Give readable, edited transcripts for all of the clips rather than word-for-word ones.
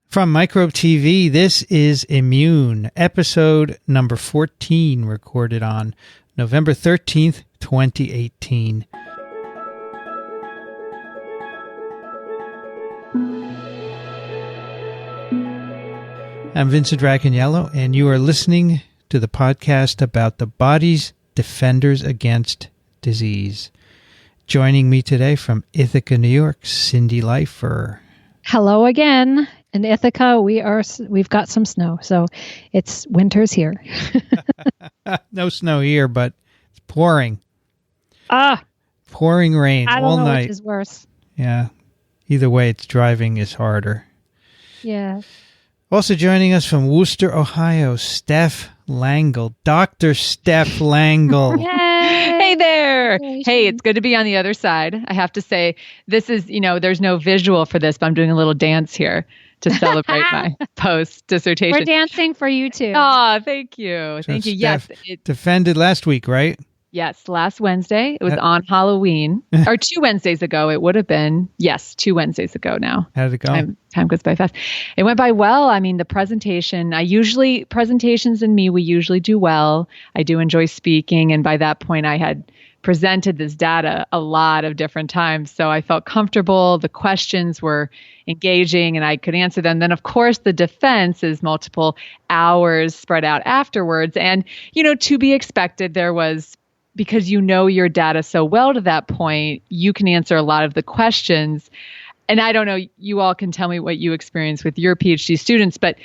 From Microbe TV, this is Immune, episode number 14, recorded on November 13th, 2018. I'm Vincent Racaniello, and you are listening to the podcast about the body's defenders against disease. Joining me today from Ithaca, New York, Cindy Leifer. Hello again. In Ithaca, we've got some snow, so winter's here. No snow here, but it's pouring. Pouring rain all night. I don't know which is worse. Yeah. Either way, it's driving is harder. Yeah. Also joining us from Worcester, Ohio, Steph Langel. Dr. Steph Langel. Hey there. Hey, it's good to be on the other side. I have to say, this is, there's no visual for this, but I'm doing a little dance here to celebrate my post-dissertation. We're dancing for you too. Oh, thank you. So thank you. Steph Yes. defended last week, right? Yes, last Wednesday. It was on Halloween. Or 2 Wednesdays ago. It would have been, 2 Wednesdays ago now. How did it go? Time goes by fast. It went by well. I mean, the presentation, presentations and me, we usually do well. I do enjoy speaking. And by that point, I had presented this data a lot of different times. So I felt comfortable. The questions were engaging and I could answer them. Then, of course, the defense is multiple hours spread out afterwards. And, to be expected, there was, because your data so well to that point, you can answer a lot of the questions. And I don't know, you all can tell me what you experience with your PhD students, but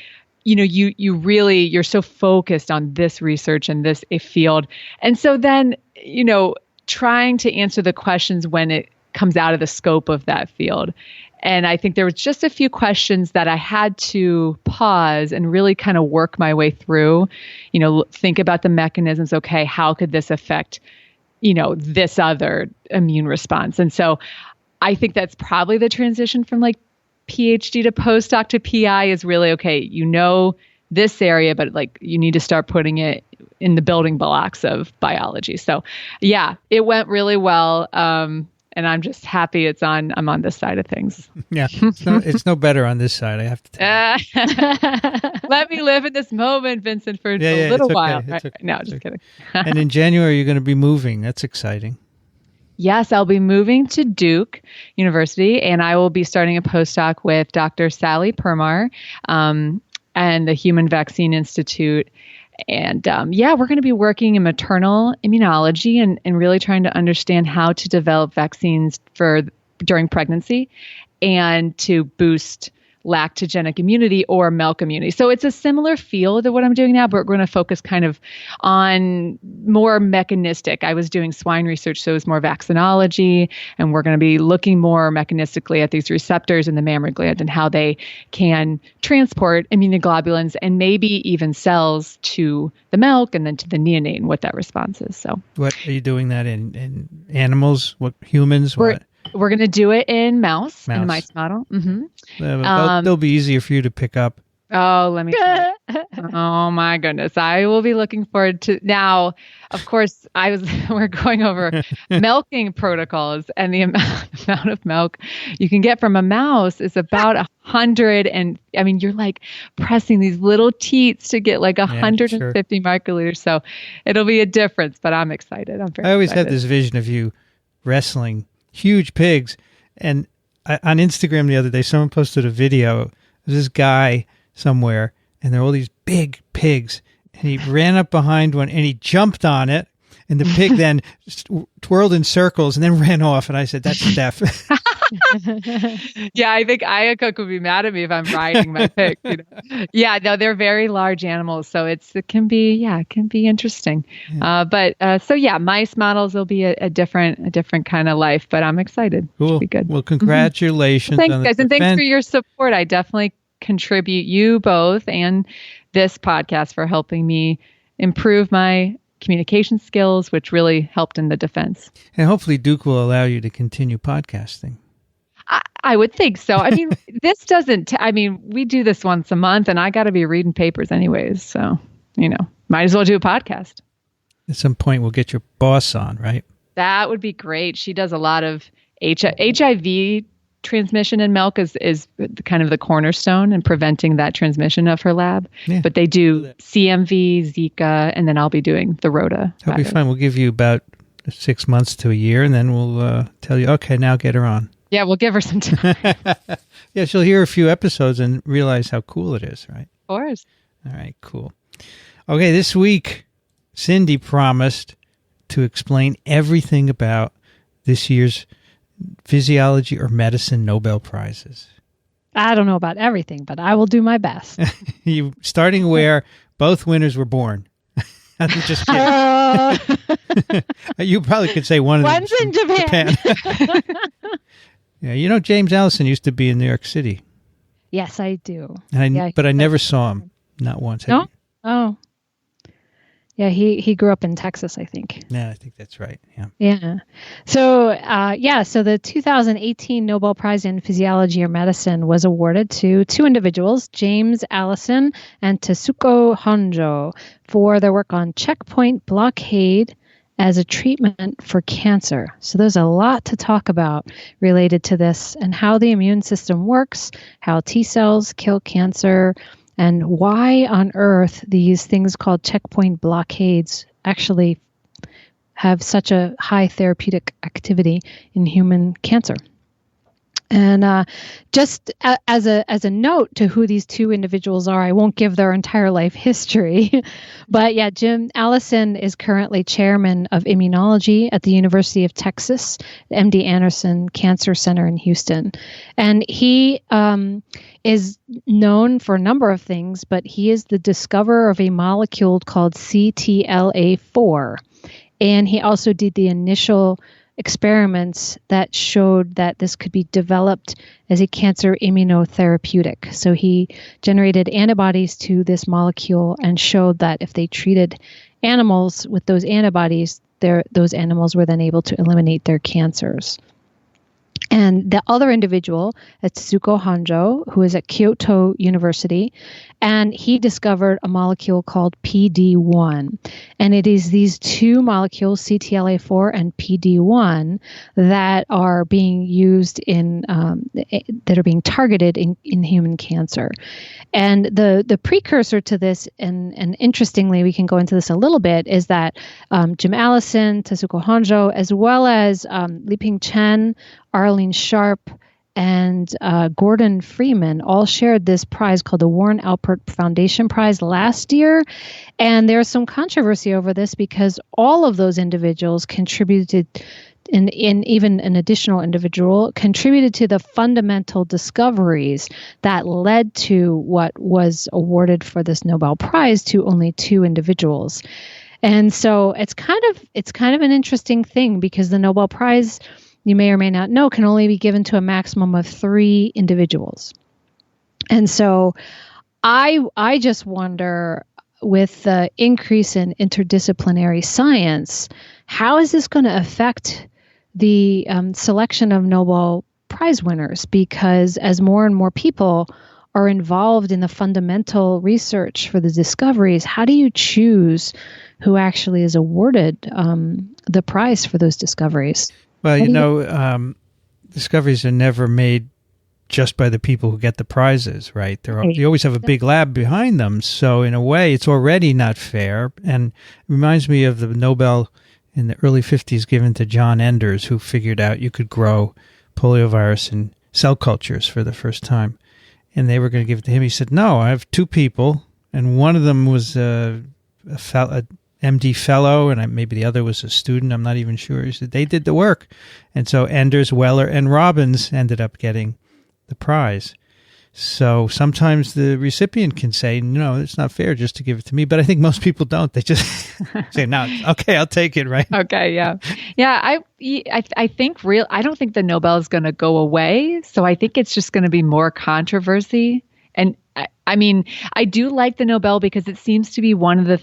you're so focused on this research and this field. And so then, trying to answer the questions when it comes out of the scope of that field. And I think there was just a few questions that I had to pause and really kind of work my way through, think about the mechanisms. Okay, how could this affect, this other immune response? And so I think that's probably the transition from like PhD to postdoc to PI is really, okay, this area, but you need to start putting it in the building blocks of biology. So yeah, it went really well. And I'm just happy I'm on this side of things. Yeah, it's no better on this side, I have to tell you. Let me live in this moment, Vincent, for a little while. Okay. Right? No, just kidding. And in January, you're going to be moving. That's exciting. Yes, I'll be moving to Duke University, and I will be starting a postdoc with Dr. Sally Permar and the Human Vaccine Institute. And we're going to be working in maternal immunology and really trying to understand how to develop vaccines during pregnancy and to boost lactogenic immunity or milk immunity. So it's a similar field of what I'm doing now, but we're going to focus kind of on more mechanistic. I was doing swine research, so it's more vaccinology, and we're going to be looking more mechanistically at these receptors in the mammary gland and how they can transport immunoglobulins and maybe even cells to the milk and then to the neonate and what that response is. So, what are you doing that in animals? What humans? We're going to do it in mouse, in a mice model. Mm-hmm. They'll be easier for you to pick up. Oh, let me tell you. Oh, my goodness. I will be looking forward to now. Of course, we're going over milking protocols, and the amount of milk you can get from a mouse is about 100. And I mean, you're like pressing these little teats to get like 150 microliters. So it'll be a difference, but I'm excited. I always had this vision of you wrestling huge pigs. And on Instagram the other day, someone posted a video of this guy somewhere, and there were all these big pigs, and he ran up behind one and he jumped on it, and the pig then twirled in circles and then ran off. And I said, "That's Steph." Yeah, I think Ayakuk would be mad at me if I'm riding my pig. Yeah, no, they're very large animals, so it can be interesting. Yeah. Mice models will be a different kind of life, but I'm excited. Cool. It'll be good. Well, congratulations. Thanks, guys, and thanks for your support. I definitely contribute, you both and this podcast, for helping me improve my communication skills, which really helped in the defense. And hopefully Duke will allow you to continue podcasting. I would think so. I mean, we do this once a month, and I got to be reading papers anyways. So, might as well do a podcast. At some point, we'll get your boss on, right? That would be great. She does a lot of HIV transmission in milk is kind of the cornerstone in preventing that transmission of her lab. Yeah. But they do CMV, Zika, and then I'll be doing the Rota. That'll be fine. We'll give you about 6 months to a year, and then we'll tell you, okay, now get her on. Yeah, we'll give her some time. Yeah, she'll hear a few episodes and realize how cool it is, right? Of course. All right, cool. Okay, this week, Cindy promised to explain everything about this year's physiology or medicine Nobel Prizes. I don't know about everything, but I will do my best. You starting where both winners were born. I'm just kidding. You probably could say one's in Japan. Yeah, you know James Allison used to be in New York City. Yes, I do. But I never saw him, not once. No? Oh. Yeah, he grew up in Texas, I think. Yeah, I think that's right. Yeah. Yeah. So, so the 2018 Nobel Prize in Physiology or Medicine was awarded to two individuals, James Allison and Tasuku Honjo, for their work on checkpoint blockade as a treatment for cancer. So there's a lot to talk about related to this and how the immune system works, how T cells kill cancer, and why on earth these things called checkpoint blockades actually have such a high therapeutic activity in human cancer. And just as a note to who these two individuals are, I won't give their entire life history. But yeah, Jim Allison is currently chairman of immunology at the University of Texas, the MD Anderson Cancer Center in Houston. And he is known for a number of things, but he is the discoverer of a molecule called CTLA4. And he also did the initial experiments that showed that this could be developed as a cancer immunotherapeutic. So he generated antibodies to this molecule and showed that if they treated animals with those antibodies, those animals were then able to eliminate their cancers. And the other individual, Tasuku Honjo, who is at Kyoto University, and he discovered a molecule called PD-1. And it is these two molecules, CTLA4 and PD-1, that are being used that are being targeted in human cancer. And the precursor to this, and interestingly, we can go into this a little bit, is that Jim Allison, Tasuku Honjo, as well as Liping Chen, Arlene Sharp, and Gordon Freeman all shared this prize called the Warren Alpert Foundation Prize last year. And there's some controversy over this because all of those individuals contributed, and even an additional individual contributed to the fundamental discoveries that led to what was awarded for this Nobel Prize to only two individuals. And so it's kind of an interesting thing because the Nobel Prize, you may or may not know, can only be given to a maximum of 3 individuals. And so I just wonder, with the increase in interdisciplinary science, how is this going to affect the selection of Nobel Prize winners? Because as more and more people are involved in the fundamental research for the discoveries, how do you choose who actually is awarded the prize for those discoveries? Well, discoveries are never made just by the people who get the prizes, right? You always have a big lab behind them. So in a way, it's already not fair. And it reminds me of the Nobel in the early 50s given to John Enders, who figured out you could grow poliovirus in cell cultures for the first time. And they were going to give it to him. He said, no, I have 2 people. And one of them was a MD fellow, and maybe the other was a student. I'm not even sure. He said they did the work. And so Enders, Weller, and Robbins ended up getting the prize. So sometimes the recipient can say, no, it's not fair just to give it to me. But I think most people don't. They just say, no, okay, I'll take it, right? Okay, yeah. Yeah, I think I don't think the Nobel is going to go away. So I think it's just going to be more controversy. And I mean, I do like the Nobel because it seems to be one of the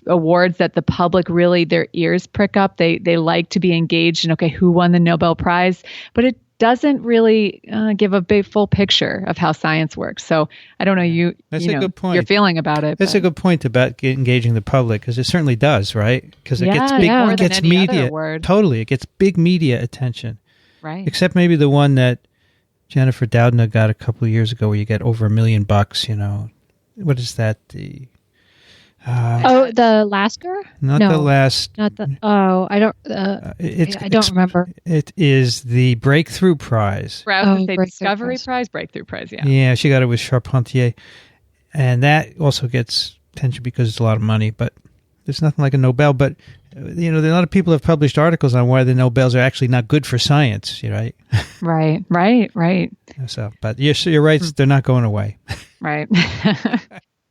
awards that the public really, their ears prick up. They like to be engaged in, okay, who won the Nobel Prize? But it doesn't really give a big full picture of how science works. So I don't know, That's a good point. Your feeling about it. That's a good point about engaging the public, because it certainly does, right? Because it gets big, more it gets than any media. other award. Totally, it gets big media attention. Right. Except maybe the one that Jennifer Doudna got a couple of years ago where you get over $1 million, What is that? The the Lasker? Not no, the last. Not the. Oh, I don't. I don't remember. It is the Breakthrough Prize. I was going to say Discovery Prize, Breakthrough Prize. Yeah. Yeah, she got it with Charpentier, and that also gets attention because it's a lot of money. But there's nothing like a Nobel. But there are a lot of people have published articles on why the Nobels are actually not good for science. Right. Right. So, but you're right. They're not going away. Right.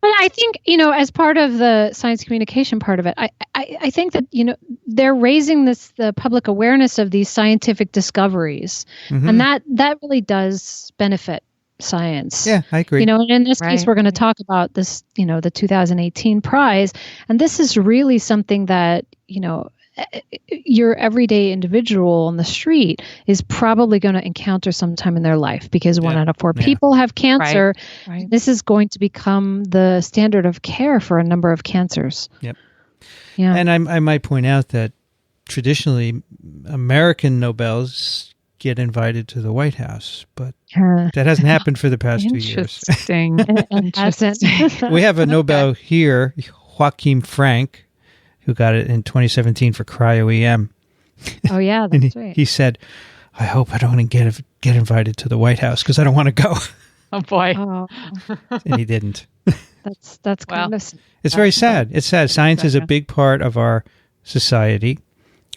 But I think, as part of the science communication part of it, I think that, they're raising the public awareness of these scientific discoveries. Mm-hmm. And that really does benefit science. Yeah, I agree. And in this case, we're going to talk about this, the 2018 prize. And this is really something that, your everyday individual on the street is probably going to encounter sometime in their life, because 1 out of 4 people have cancer. Right. This is going to become the standard of care for a number of cancers. Yep. Yeah. And I might point out that traditionally American Nobels get invited to the White House, but that hasn't happened for the past 2 years. Interesting. We have a Nobel here, Joachim Frank, who got it in 2017 for cryo-EM. Oh, yeah, that's right. He said, I hope I don't get invited to the White House because I don't want to go. Oh, boy. Oh. And he didn't. That's kind of... It's very sad. It's sad. Science is a big part of our society,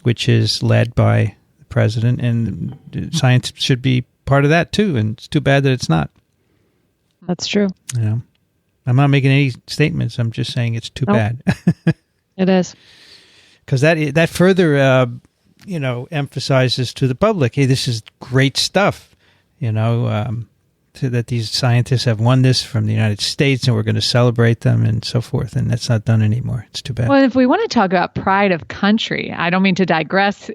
which is led by the president, and science should be part of that, too, and it's too bad that it's not. That's true. I'm not making any statements. I'm just saying it's too bad. It is. Because that further, emphasizes to the public, hey, this is great stuff, that these scientists have won this from the United States and we're going to celebrate them and so forth. And that's not done anymore. It's too bad. Well, if we want to talk about pride of country, I don't mean to digress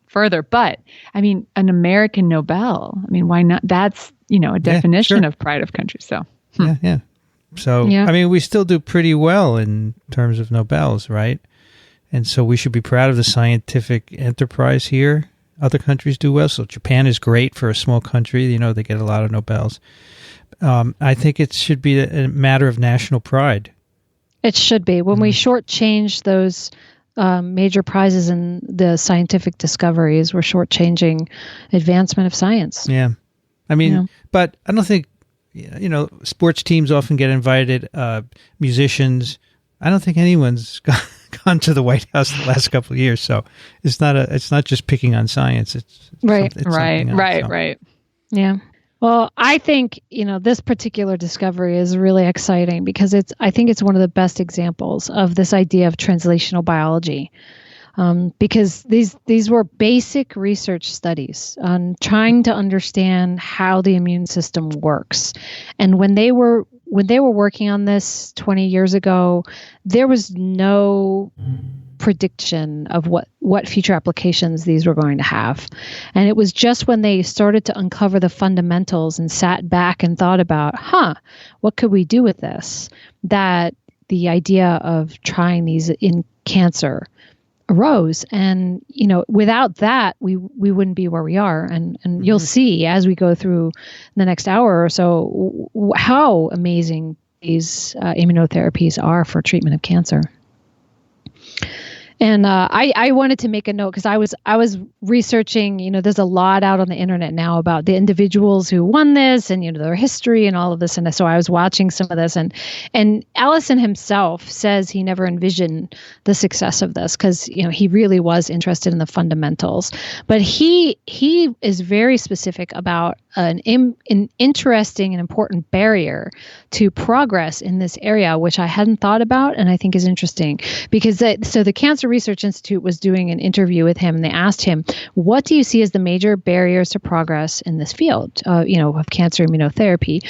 further, but I mean, an American Nobel, why not? That's, a definition of pride of country. So, yeah. So, we still do pretty well in terms of Nobels, right? And so we should be proud of the scientific enterprise here. Other countries do well. So Japan is great for a small country. They get a lot of Nobels. I think it should be a matter of national pride. It should be. When we shortchange those major prizes in the scientific discoveries, we're shortchanging advancement of science. Yeah. But I don't think, sports teams often get invited, musicians. I don't think anyone's gone to the White House the last couple of years. So it's not just picking on science. It's right. Yeah. Well, I think, this particular discovery is really exciting because I think it's one of the best examples of this idea of translational biology. Because these were basic research studies on trying to understand how the immune system works. And when they were working on this 20 years ago, there was no prediction of what future applications these were going to have. And it was just when they started to uncover the fundamentals and sat back and thought about, what could we do with this, that the idea of trying these in cancer arose. And without that we wouldn't be where we are, and you'll see as we go through the next hour or so how amazing these immunotherapies are for treatment of cancer. And I wanted to make a note because I was researching, there's a lot out on the internet now about the individuals who won this and, their history and all of this. And so I was watching some of this, and Allison himself says he never envisioned the success of this because, he really was interested in the fundamentals. But he is very specific about an interesting and important barrier to progress in this area, which I hadn't thought about and I think is interesting because the Cancer Research Institute was doing an interview with him, and they asked him, what do you see as the major barriers to progress in this field, of cancer immunotherapy?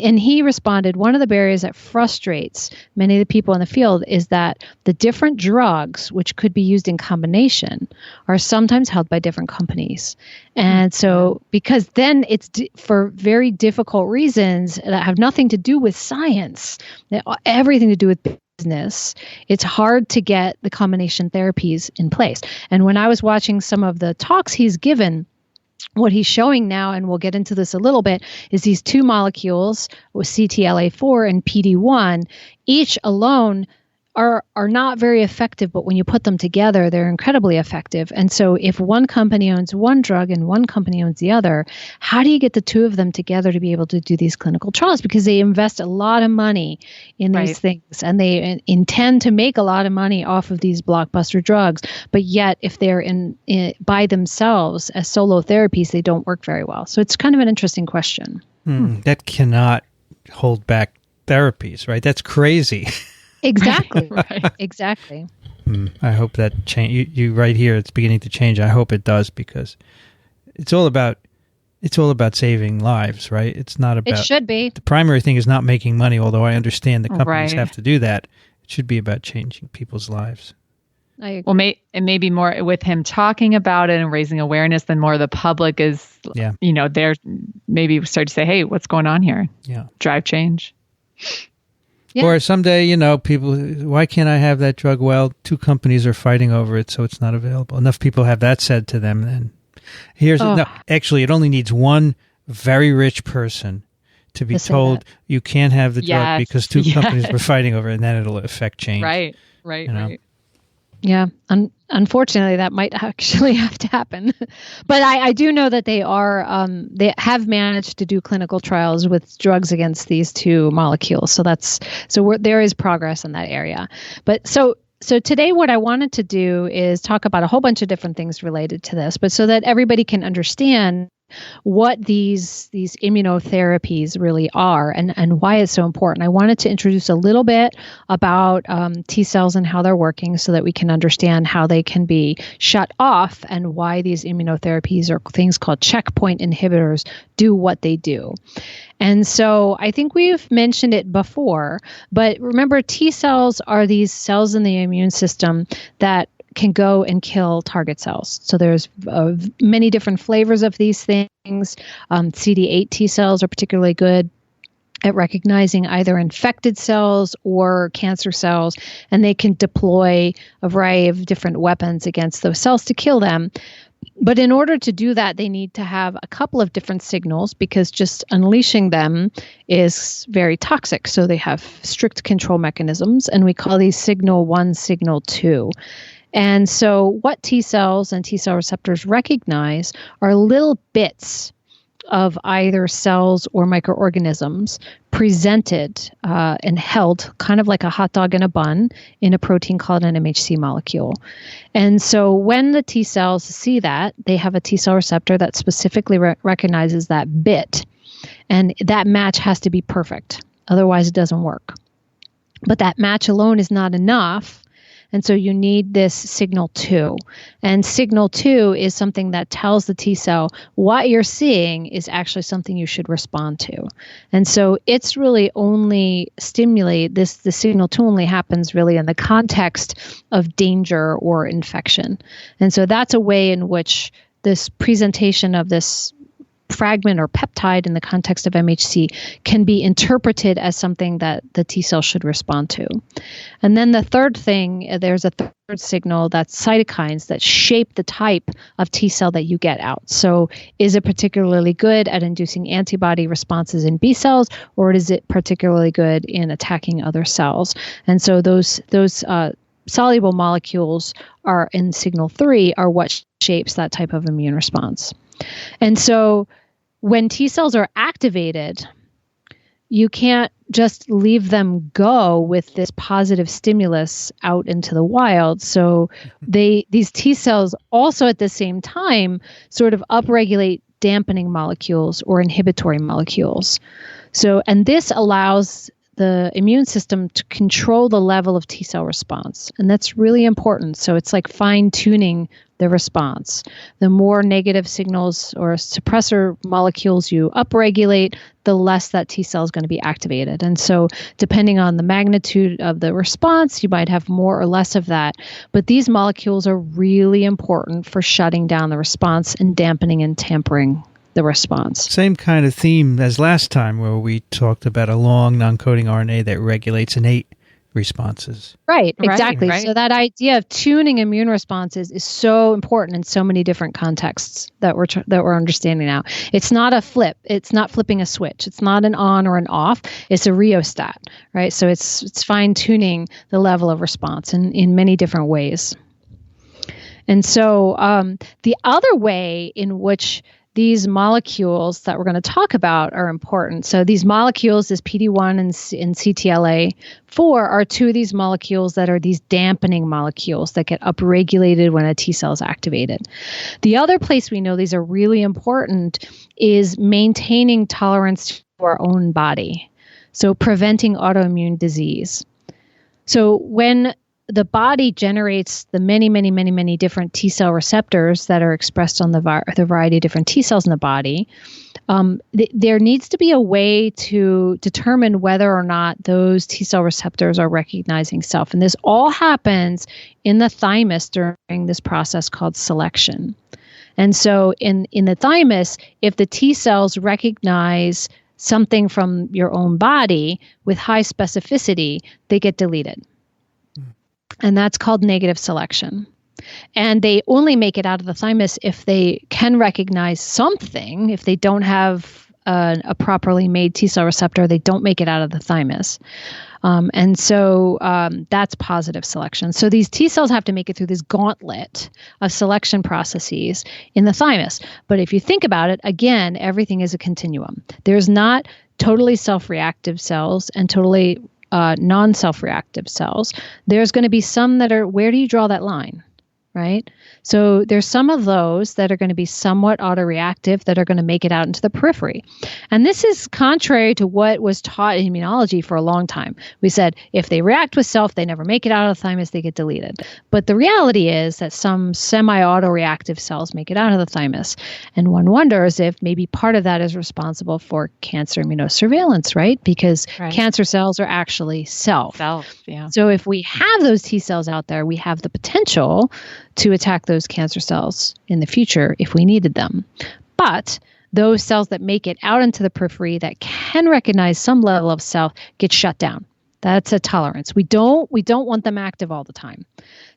And he responded, one of the barriers that frustrates many of the people in the field is that the different drugs, which could be used in combination, are sometimes held by different companies. And so, because then it's for very difficult reasons that have nothing to do with science, everything to do with business, it's hard to get the combination therapies in place. And when I was watching some of the talks he's given, what he's showing now, and we'll get into this a little bit, is these two molecules with CTLA4 and PD1, each alone are not very effective, but when you put them together, they're incredibly effective. And so if one company owns one drug and one company owns the other, how do you get the two of them together to be able to do these clinical trials? Because they invest a lot of money in these things, and they intend to make a lot of money off of these blockbuster drugs. But yet, if they're in by themselves as solo therapies, they don't work very well. So it's kind of an interesting question. That cannot hold back therapies, right? That's crazy. Exactly. Exactly. I hope that change. You right here, it's beginning to change. I hope it does, because it's all about saving lives, right? It's not about. It should be. The primary thing is not making money, although I understand the companies have to do that. It should be about changing people's lives. I agree. Well, it may be more with him talking about it and raising awareness than more the public is. Yeah. They're maybe start to say, "Hey, what's going on here?" Yeah. Drive change. Yeah. Or someday, people, why can't I have that drug? Well, two companies are fighting over it, so it's not available. Enough people have that said to them. And actually, it only needs one very rich person to be told you can't have the drug because two companies were fighting over it, and then it'll affect change. Right. Yeah. Unfortunately, that might actually have to happen. But I do know that they have managed to do clinical trials with drugs against these two molecules. So there is progress in that area. But so today what I wanted to do is talk about a whole bunch of different things related to this, but so that everybody can understand what these immunotherapies really are and why it's so important. I wanted to introduce a little bit about T cells and how they're working so that we can understand how they can be shut off and why these immunotherapies or things called checkpoint inhibitors do what they do. And so I think we've mentioned it before, but remember, T cells are these cells in the immune system that can go and kill target cells. So there's many different flavors of these things. CD8 T cells are particularly good at recognizing either infected cells or cancer cells, and they can deploy a variety of different weapons against those cells to kill them. But in order to do that, they need to have a couple of different signals, because just unleashing them is very toxic. So they have strict control mechanisms, and we call these signal 1, signal 2. And so what T cells and T cell receptors recognize are little bits of either cells or microorganisms presented and held kind of like a hot dog in a bun in a protein called an MHC molecule. And so when the T cells see that, they have a T cell receptor that specifically recognizes that bit. And that match has to be perfect. Otherwise, it doesn't work. But that match alone is not enough. And so you need this signal 2. And signal 2 is something that tells the T cell what you're seeing is actually something you should respond to. And so it's really only the signal 2 only happens really in the context of danger or infection. And so that's a way in which this presentation of this fragment or peptide in the context of MHC can be interpreted as something that the T cell should respond to. And then the third thing, there's a third signal, that's cytokines that shape the type of T cell that you get out. So is it particularly good at inducing antibody responses in B cells, or is it particularly good in attacking other cells? And so those soluble molecules are in signal 3 are what shapes that type of immune response. And so when T cells are activated, you can't just leave them go with this positive stimulus out into the wild. So these T cells also at the same time sort of upregulate dampening molecules or inhibitory molecules. So, and this allows the immune system to control the level of T cell response. And that's really important. So it's like fine-tuning the response. The more negative signals or suppressor molecules you upregulate, the less that T cell is going to be activated. And so depending on the magnitude of the response, you might have more or less of that. But these molecules are really important for shutting down the response and dampening and tampering the response. Same kind of theme as last time, where we talked about a long non-coding RNA that regulates innate responses. Right, exactly. Right. So that idea of tuning immune responses is so important in so many different contexts that we're understanding now. It's not a flip. It's not flipping a switch. It's not an on or an off. It's a rheostat, right? So it's fine tuning the level of response in many different ways. And so the other way in which these molecules that we're going to talk about are important. So these molecules, this PD-1 and CTLA-4, are two of these molecules that are these dampening molecules that get upregulated when a T cell is activated. The other place we know these are really important is maintaining tolerance to our own body. So preventing autoimmune disease. So when the body generates the many different T cell receptors that are expressed on the variety of different T cells in the body. There needs to be a way to determine whether or not those T cell receptors are recognizing self. And this all happens in the thymus during this process called selection. And so in the thymus, if the T cells recognize something from your own body with high specificity, they get deleted. And that's called negative selection. And they only make it out of the thymus if they can recognize something. If they don't have a properly made T cell receptor, they don't make it out of the thymus. And so that's positive selection. So these T cells have to make it through this gauntlet of selection processes in the thymus. But if you think about it, again, everything is a continuum. There's not totally self-reactive cells and totally non-self-reactive cells. There's going to be some that are, where do you draw that line, right? So there's some of those that are going to be somewhat autoreactive that are going to make it out into the periphery. And this is contrary to what was taught in immunology for a long time. We said if they react with self, they never make it out of the thymus, they get deleted. But the reality is that some semi-autoreactive cells make it out of the thymus. And one wonders if maybe part of that is responsible for cancer immunosurveillance, right? Because cancer cells are actually self. Yeah. So if we have those T cells out there, we have the potential to attack those cancer cells in the future if we needed them. But those cells that make it out into the periphery that can recognize some level of self get shut down. That's a tolerance. We don't want them active all the time.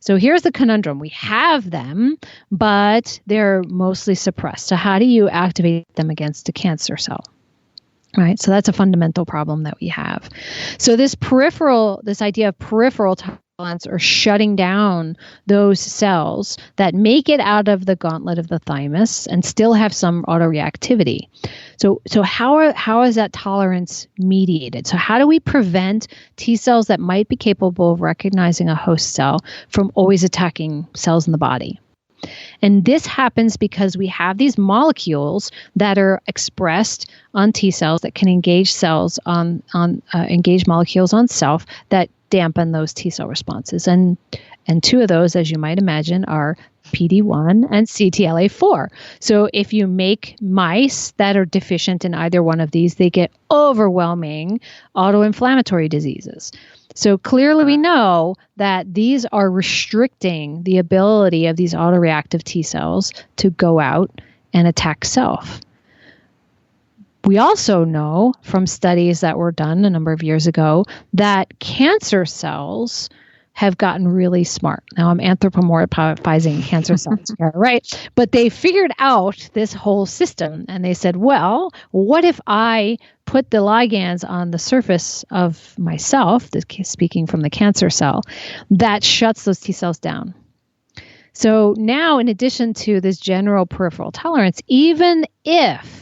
So here's the conundrum. We have them, but they're mostly suppressed. So how do you activate them against a cancer cell? Right. So that's a fundamental problem that we have. So this idea of peripheral tolerance or shutting down those cells that make it out of the gauntlet of the thymus and still have some autoreactivity. So how is that tolerance mediated? So how do we prevent T cells that might be capable of recognizing a host cell from always attacking cells in the body? And this happens because we have these molecules that are expressed on T cells that can engage cells engage molecules on self that dampen those T cell responses. And two of those, as you might imagine, are PD-1 and CTLA-4. So if you make mice that are deficient in either one of these, they get overwhelming autoinflammatory diseases. So clearly we know that these are restricting the ability of these autoreactive T cells to go out and attack self. We also know from studies that were done a number of years ago that cancer cells have gotten really smart. Now I'm anthropomorphizing cancer cells here, right? But they figured out this whole system and they said, well, what if I put the ligands on the surface of myself, speaking from the cancer cell, that shuts those T cells down? So now, in addition to this general peripheral tolerance, even if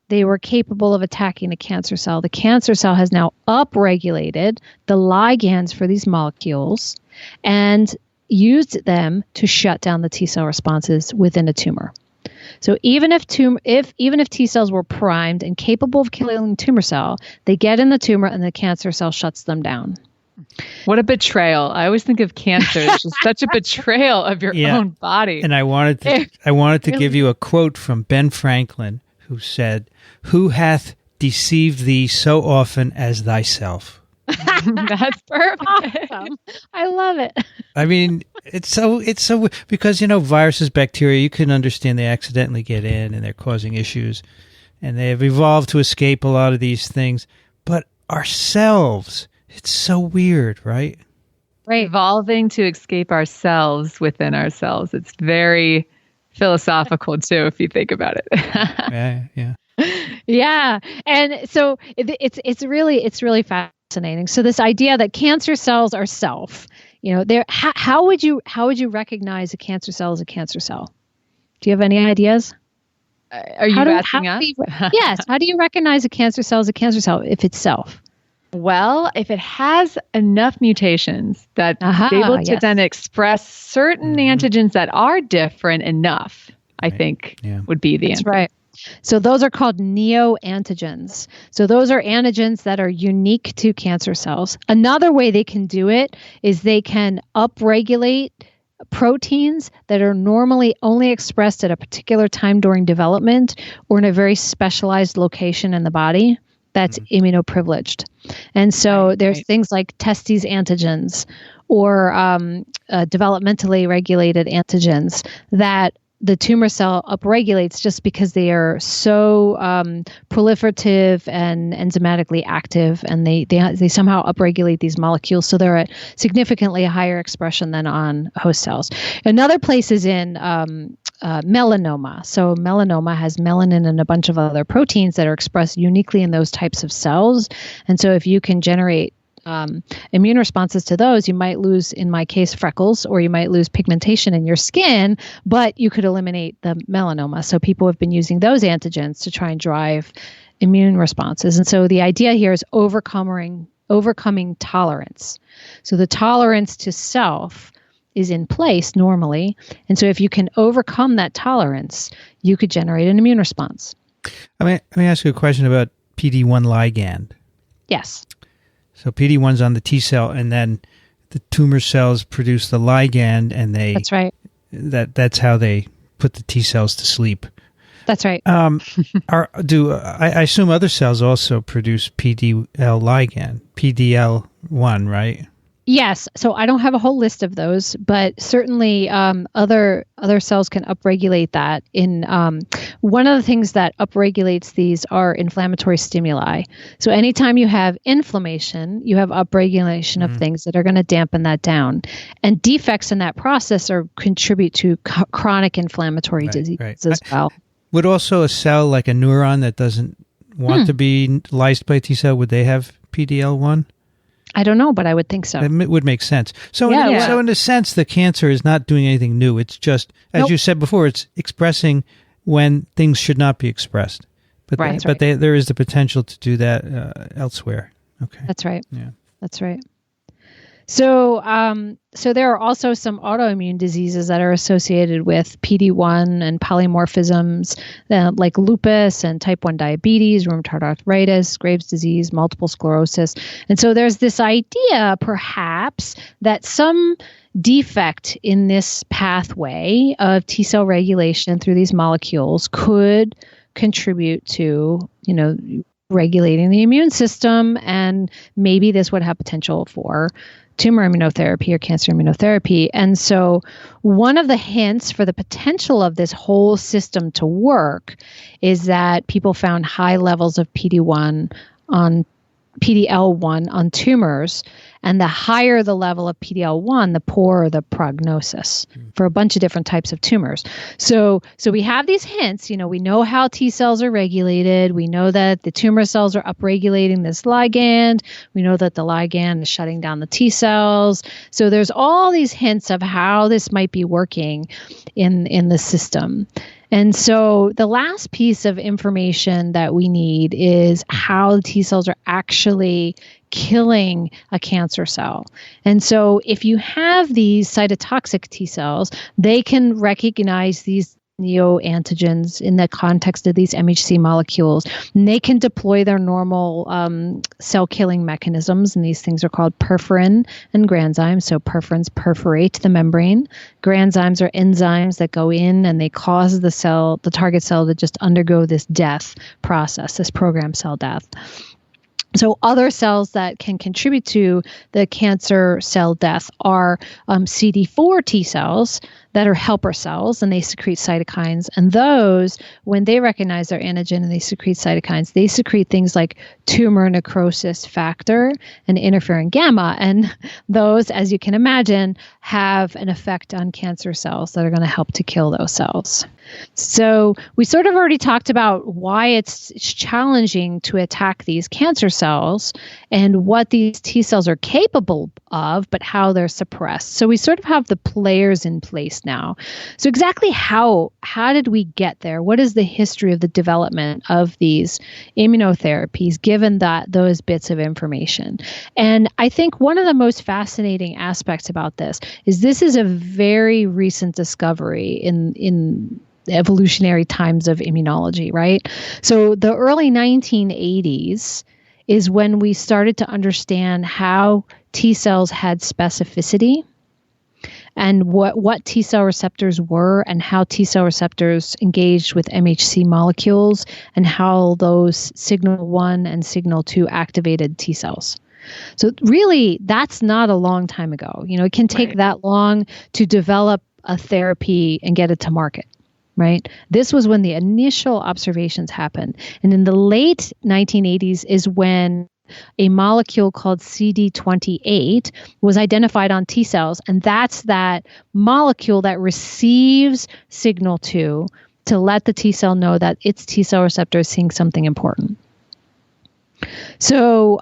they were capable of attacking the cancer cell has now upregulated the ligands for these molecules and used them to shut down the T cell responses within a tumor. So even if T cells were primed and capable of killing the tumor cell, they get in the tumor and the cancer cell shuts them down. What a betrayal. I always think of cancer as just such a betrayal of your own body. And I wanted to give you a quote from Ben Franklin, who said, "Who hath deceived thee so often as thyself?" That's perfect. Awesome. I love it. I mean, it's so because viruses, bacteria, you can understand they accidentally get in and they're causing issues, and they have evolved to escape a lot of these things. But ourselves, It's so weird, right? Right. Evolving to escape ourselves within ourselves. It's very philosophical too, if you think about it. Yeah. Yeah. And so it's really fascinating. So this idea that cancer cells are self, how would you recognize a cancer cell as a cancer cell? Do you have any ideas? Are you asking us? Yes. How do you recognize a cancer cell as a cancer cell if it's self? Well, if it has enough mutations that it's able to then express certain antigens that are different enough, I think would be the answer. That's right. So those are called neoantigens. So those are antigens that are unique to cancer cells. Another way they can do it is they can upregulate proteins that are normally only expressed at a particular time during development or in a very specialized location in the body that's immunoprivileged. And so there's things like testes antigens or developmentally regulated antigens that the tumor cell upregulates just because they are so proliferative and enzymatically active, and they somehow upregulate these molecules, so they're at significantly higher expression than on host cells. Another place is in melanoma. So melanoma has melanin and a bunch of other proteins that are expressed uniquely in those types of cells, and so if you can generate immune responses to those, you might lose, in my case, freckles, or you might lose pigmentation in your skin, but you could eliminate the melanoma. So people have been using those antigens to try and drive immune responses. And so the idea here is overcoming tolerance. So the tolerance to self is in place normally. And so if you can overcome that tolerance, you could generate an immune response. Let me ask you a question about PD-1 ligand. Yes. So PD-1's on the T cell, and then the tumor cells produce the ligand, and that's right. That's how they put the T cells to sleep. That's right. I assume other cells also produce PDL ligand, PDL1, right? Yes. So I don't have a whole list of those, but certainly other cells can upregulate that. One of the things that upregulates these are inflammatory stimuli. So anytime you have inflammation, you have upregulation of things that are going to dampen that down. And defects in that process contribute to chronic inflammatory diseases as well. Would also a cell like a neuron that doesn't want to be lysed by a T cell, would they have PDL1? I don't know, but I would think so. It would make sense. So, so in a sense, the cancer is not doing anything new. It's just, as you said before, it's expressing when things should not be expressed. But there is the potential to do that elsewhere. Okay, that's right. Yeah, that's right. So, so there are also some autoimmune diseases that are associated with PD-1 and polymorphisms, like lupus and type 1 diabetes, rheumatoid arthritis, Graves' disease, multiple sclerosis. And so there's this idea, perhaps, that some defect in this pathway of T cell regulation through these molecules could contribute to, regulating the immune system, and maybe this would have potential for tumor immunotherapy or cancer immunotherapy. And so one of the hints for the potential of this whole system to work is that people found high levels of PD-1 on PDL1 on tumors, and the higher the level of PDL1, the poorer the prognosis for a bunch of different types of tumors. So we have these hints. We know how T cells are regulated. We know that the tumor cells are upregulating this ligand. We know that the ligand is shutting down the T cells. So there's all these hints of how this might be working in the system. And so the last piece of information that we need is how the T cells are actually killing a cancer cell. And so if you have these cytotoxic T cells, they can recognize these neoantigens in the context of these MHC molecules, and they can deploy their normal cell killing mechanisms, and these things are called perforin and granzymes. So perforins perforate the membrane. Granzymes are enzymes that go in and they cause the target cell to just undergo this death process, this programmed cell death. So other cells that can contribute to the cancer cell death are CD4 T cells that are helper cells, and they secrete cytokines. And those, when they recognize their antigen and they secrete cytokines, they secrete things like tumor necrosis factor and interferon gamma. And those, as you can imagine, have an effect on cancer cells that are going to help to kill those cells. So we sort of already talked about why it's challenging to attack these cancer cells and what these T cells are capable of, but how they're suppressed. So we sort of have the players in place now. So exactly how did we get there? What is the history of the development of these immunotherapies, given those bits of information? And I think one of the most fascinating aspects about this is a very recent discovery in evolutionary times of immunology, right? So the early 1980s is when we started to understand how T cells had specificity and what T cell receptors were and how T cell receptors engaged with MHC molecules and how those signal 1 and signal 2 activated T cells. So really, that's not a long time ago. It can take that long to develop a therapy and get it to market. Right? This was when the initial observations happened. And in the late 1980s is when a molecule called CD28 was identified on T cells. And that's that molecule that receives signal 2 to let the T cell know that its T cell receptor is seeing something important. So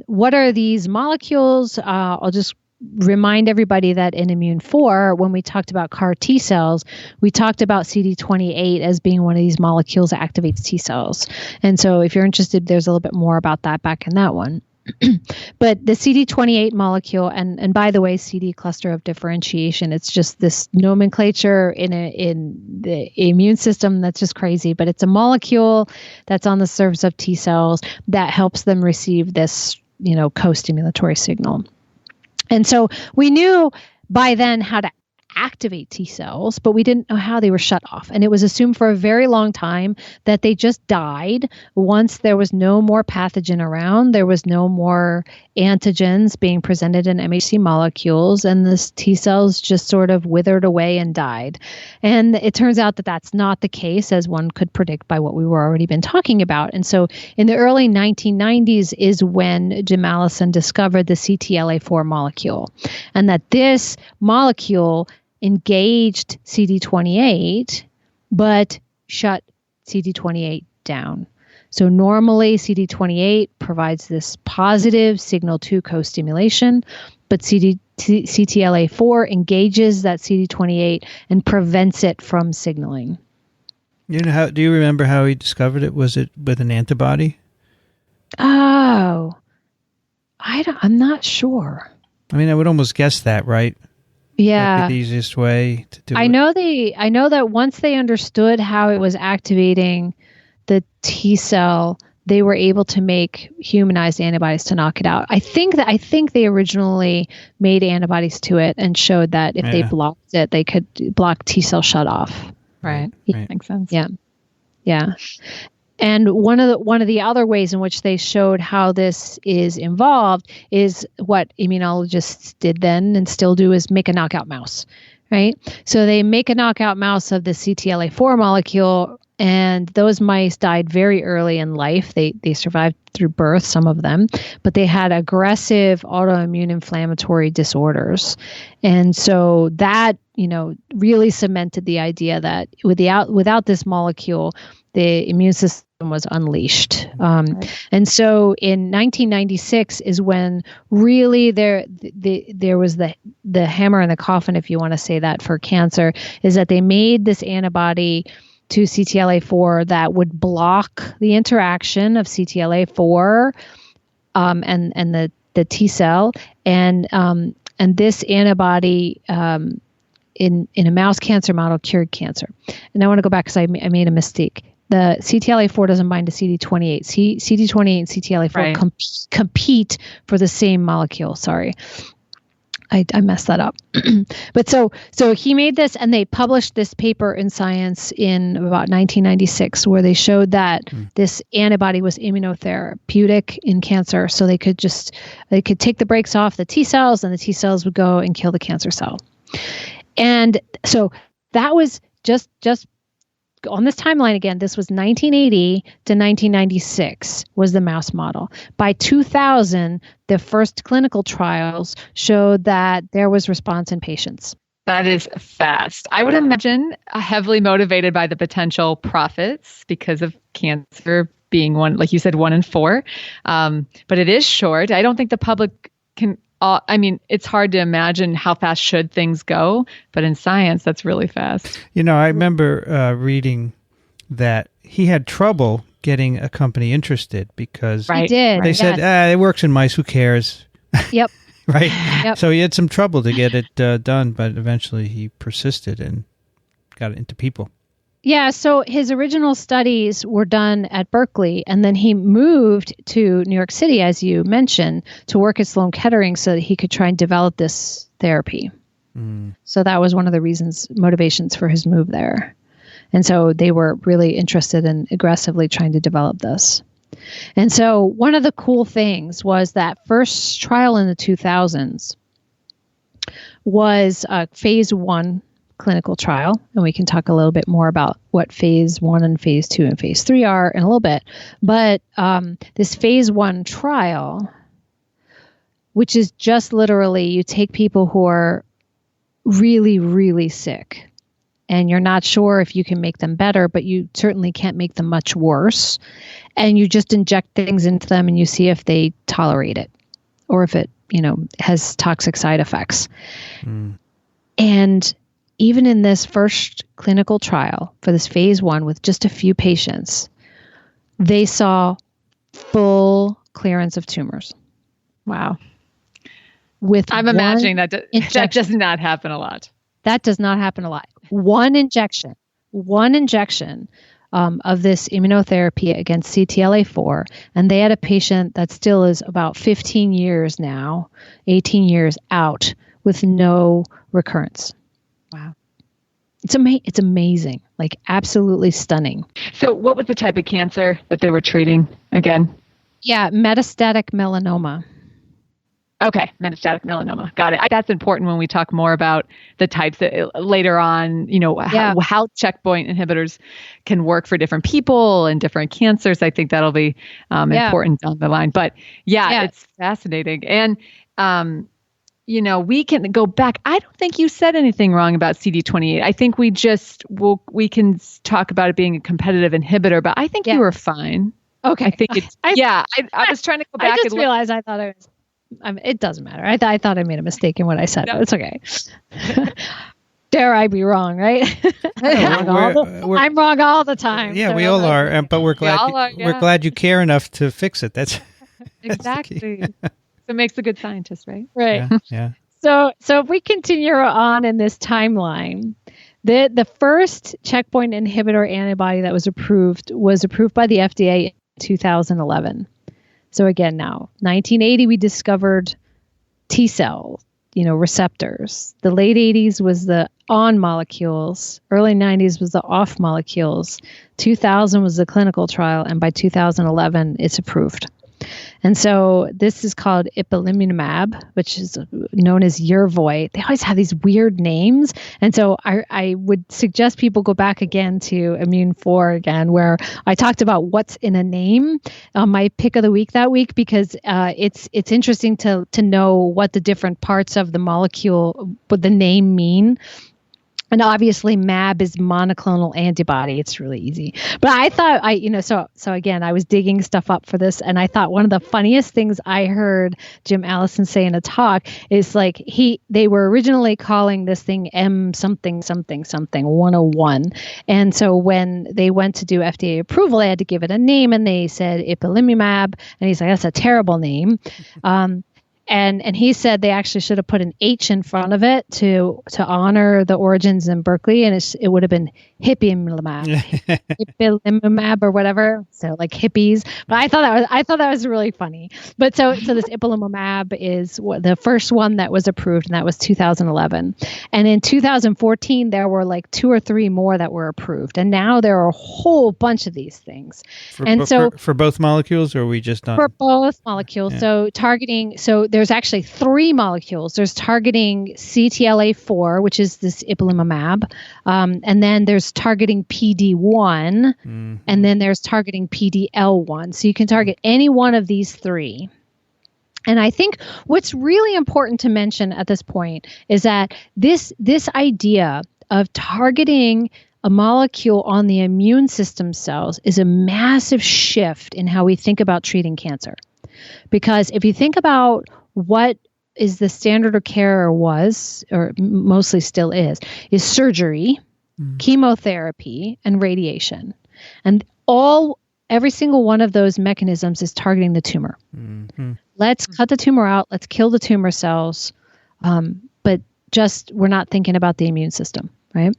what are these molecules? I'll just remind everybody that in Immune 4, when we talked about CAR T cells, we talked about CD28 as being one of these molecules that activates T cells. And so if you're interested, there's a little bit more about that back in that one. But the CD28 molecule, and by the way, CD cluster of differentiation, it's just this nomenclature in the immune system that's just crazy. But it's a molecule that's on the surface of T cells that helps them receive this, co-stimulatory signal. And so we knew by then how to activate T cells, but we didn't know how they were shut off. And it was assumed for a very long time that they just died once there was no more pathogen around, there was no more antigens being presented in MHC molecules, and the T cells just sort of withered away and died. And it turns out that that's not the case, as one could predict by what we were already been talking about. And so in the early 1990s is when Jim Allison discovered the CTLA4 molecule, and that this molecule engaged CD28, but shut CD28 down. So normally CD28 provides this positive signal 2 co-stimulation, but CTLA4 engages that CD28 and prevents it from signaling. Do you remember how he discovered it? Was it with an antibody? Oh, I'm not sure. I mean, I would almost guess that, right? Yeah. That'd be the easiest way to do it. I know that once they understood how it was activating the T cell, they were able to make humanized antibodies to knock it out. I think they originally made antibodies to it and showed that if they blocked it, they could block T cell shut off. Right. Makes sense. Yeah. Yeah. And one of the other ways in which they showed how this is involved is what immunologists did then and still do is make a knockout mouse, right? So they make a knockout mouse of the CTLA4 molecule, and those mice died very early in life. They survived through birth, some of them, but they had aggressive autoimmune inflammatory disorders. And so that, really cemented the idea that without this molecule, the immune system was unleashed. And so in 1996 is when really there was the hammer in the coffin, if you want to say that, for cancer, is that they made this antibody to CTLA4 that would block the interaction of CTLA4 and the T cell, and this antibody in a mouse cancer model cured cancer. And I want to go back because I made a mistake. The CTLA4 doesn't bind to CD28. CD28 and CTLA4 compete for the same molecule. Sorry. I messed that up. But so he made this, and they published this paper in Science in about 1996 where they showed that this antibody was immunotherapeutic in cancer. So they could take the brakes off the T cells, and the T cells would go and kill the cancer cell. And so that was just on this timeline again, this was 1980 to 1996 was the mouse model. By 2000, the first clinical trials showed that there was response in patients. That is fast. I would imagine heavily motivated by the potential profits because of cancer being one, like you said, 1 in 4. But it is short. I don't think the public can, it's hard to imagine how fast should things go, but in science, that's really fast. I remember reading that he had trouble getting a company interested because they said, it works in mice, who cares? Yep. Right? Yep. So he had some trouble to get it done, but eventually he persisted and got it into people. Yeah, so his original studies were done at Berkeley, and then he moved to New York City, as you mentioned, to work at Sloan Kettering so that he could try and develop this therapy. So that was one of the motivations for his move there. And so they were really interested in aggressively trying to develop this. And so one of the cool things was that first trial in the 2000s was a phase 1 clinical trial. And we can talk a little bit more about what phase 1 and phase 2 and phase 3 are in a little bit. But this phase 1 trial, which is just literally you take people who are really, really sick, and you're not sure if you can make them better, but you certainly can't make them much worse. And you just inject things into them and you see if they tolerate it or if it, has toxic side effects. And even in this first clinical trial for this phase 1 with just a few patients, they saw full clearance of tumors. Wow. I'm imagining that does not happen a lot. That does not happen a lot. One injection of this immunotherapy against CTLA-4, and they had a patient that still is about 15 years now, 18 years out, with no recurrence. Wow. It's amazing, like absolutely stunning. So what was the type of cancer that they were treating again? Yeah, metastatic melanoma. Okay, metastatic melanoma. Got it. That's important when we talk more about the types that later on, how checkpoint inhibitors can work for different people and different cancers. I think that'll be important down the line. But it's fascinating. And, we can go back. I don't think you said anything wrong about CD28. I think we can talk about it being a competitive inhibitor, but I think you were fine. Okay. I think it's, I was trying to go back. I just realized I thought it was. It doesn't matter. I thought I made a mistake in what I said. No. But it's okay. Dare I be wrong, right? I'm wrong all the time. Yeah, so we all are. But we're glad we're glad you care enough to fix it. That's exactly. So it makes a good scientist, right? Right. Yeah. So if we continue on in this timeline, the first checkpoint inhibitor antibody that was approved by the FDA in 2011. So again, now, 1980, we discovered T cell, receptors. The late 80s was the on molecules. Early 90s was the off molecules. 2000 was the clinical trial. And by 2011, it's approved. And so this is called ipilimumab, which is known as Yervoy. They always have these weird names. And so I would suggest people go back again to Immune 4 again, where I talked about what's in a name, my pick of the week that week, because it's interesting to know what the different parts of the molecule, what the name mean. And obviously MAB is monoclonal antibody. It's really easy. But I thought so again, I was digging stuff up for this, and I thought one of the funniest things I heard Jim Allison say in a talk is like they were originally calling this thing M something 101. And so when they went to do FDA approval, they had to give it a name, and they said ipilimumab, and he's like, that's a terrible name. And he said they actually should have put an H in front of it to honor the origins in Berkeley, and it would have been ipilimumab or whatever. So like hippies. But I thought that was really funny. But so this ipilimumab is the first one that was approved, and that was 2011. And in 2014, there were like 2 or 3 more that were approved, and now there are a whole bunch of these things. For both molecules, or are we just on? For both molecules. Yeah. So targeting. So there's actually 3 molecules. There's targeting CTLA4, which is this ipilimumab, and then there's targeting PD1, and then there's targeting PDL1. So you can target any one of these 3. And I think what's really important to mention at this point is that this idea of targeting a molecule on the immune system cells is a massive shift in how we think about treating cancer. Because if you think about what is the standard of care or was, or mostly still is surgery, chemotherapy, and radiation. And every single one of those mechanisms is targeting the tumor. Let's cut the tumor out. Let's kill the tumor cells. But we're not thinking about the immune system, right?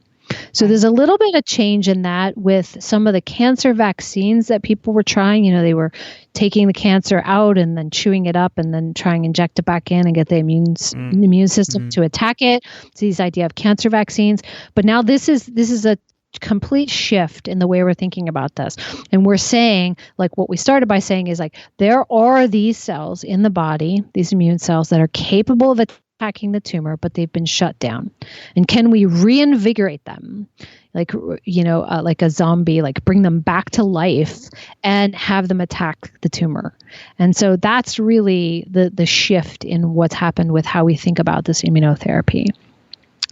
So there's a little bit of change in that with some of the cancer vaccines that people were trying. They were taking the cancer out and then chewing it up and then trying to inject it back in and get the immune system to attack it. So this idea of cancer vaccines. But now this is a complete shift in the way we're thinking about this. And we're saying, like what we started by saying is like, there are these cells in the body, these immune cells that are capable of attacking the tumor, but they've been shut down. And can we reinvigorate them? Like, like a zombie, like bring them back to life and have them attack the tumor. And so that's really the shift in what's happened with how we think about this immunotherapy.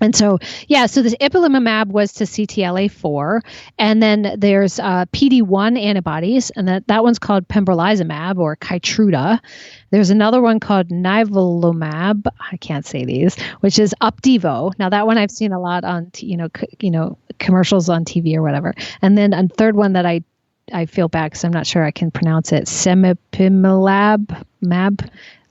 And so, so this ipilimumab was to CTLA4, and then there's PD1 antibodies, and that one's called pembrolizumab or Keytruda. There's another one called nivolumab, I can't say these, which is Opdivo. Now that one I've seen a lot on, commercials on TV or whatever. And then a third one that I feel bad because I'm not sure I can pronounce it, Semipimilab,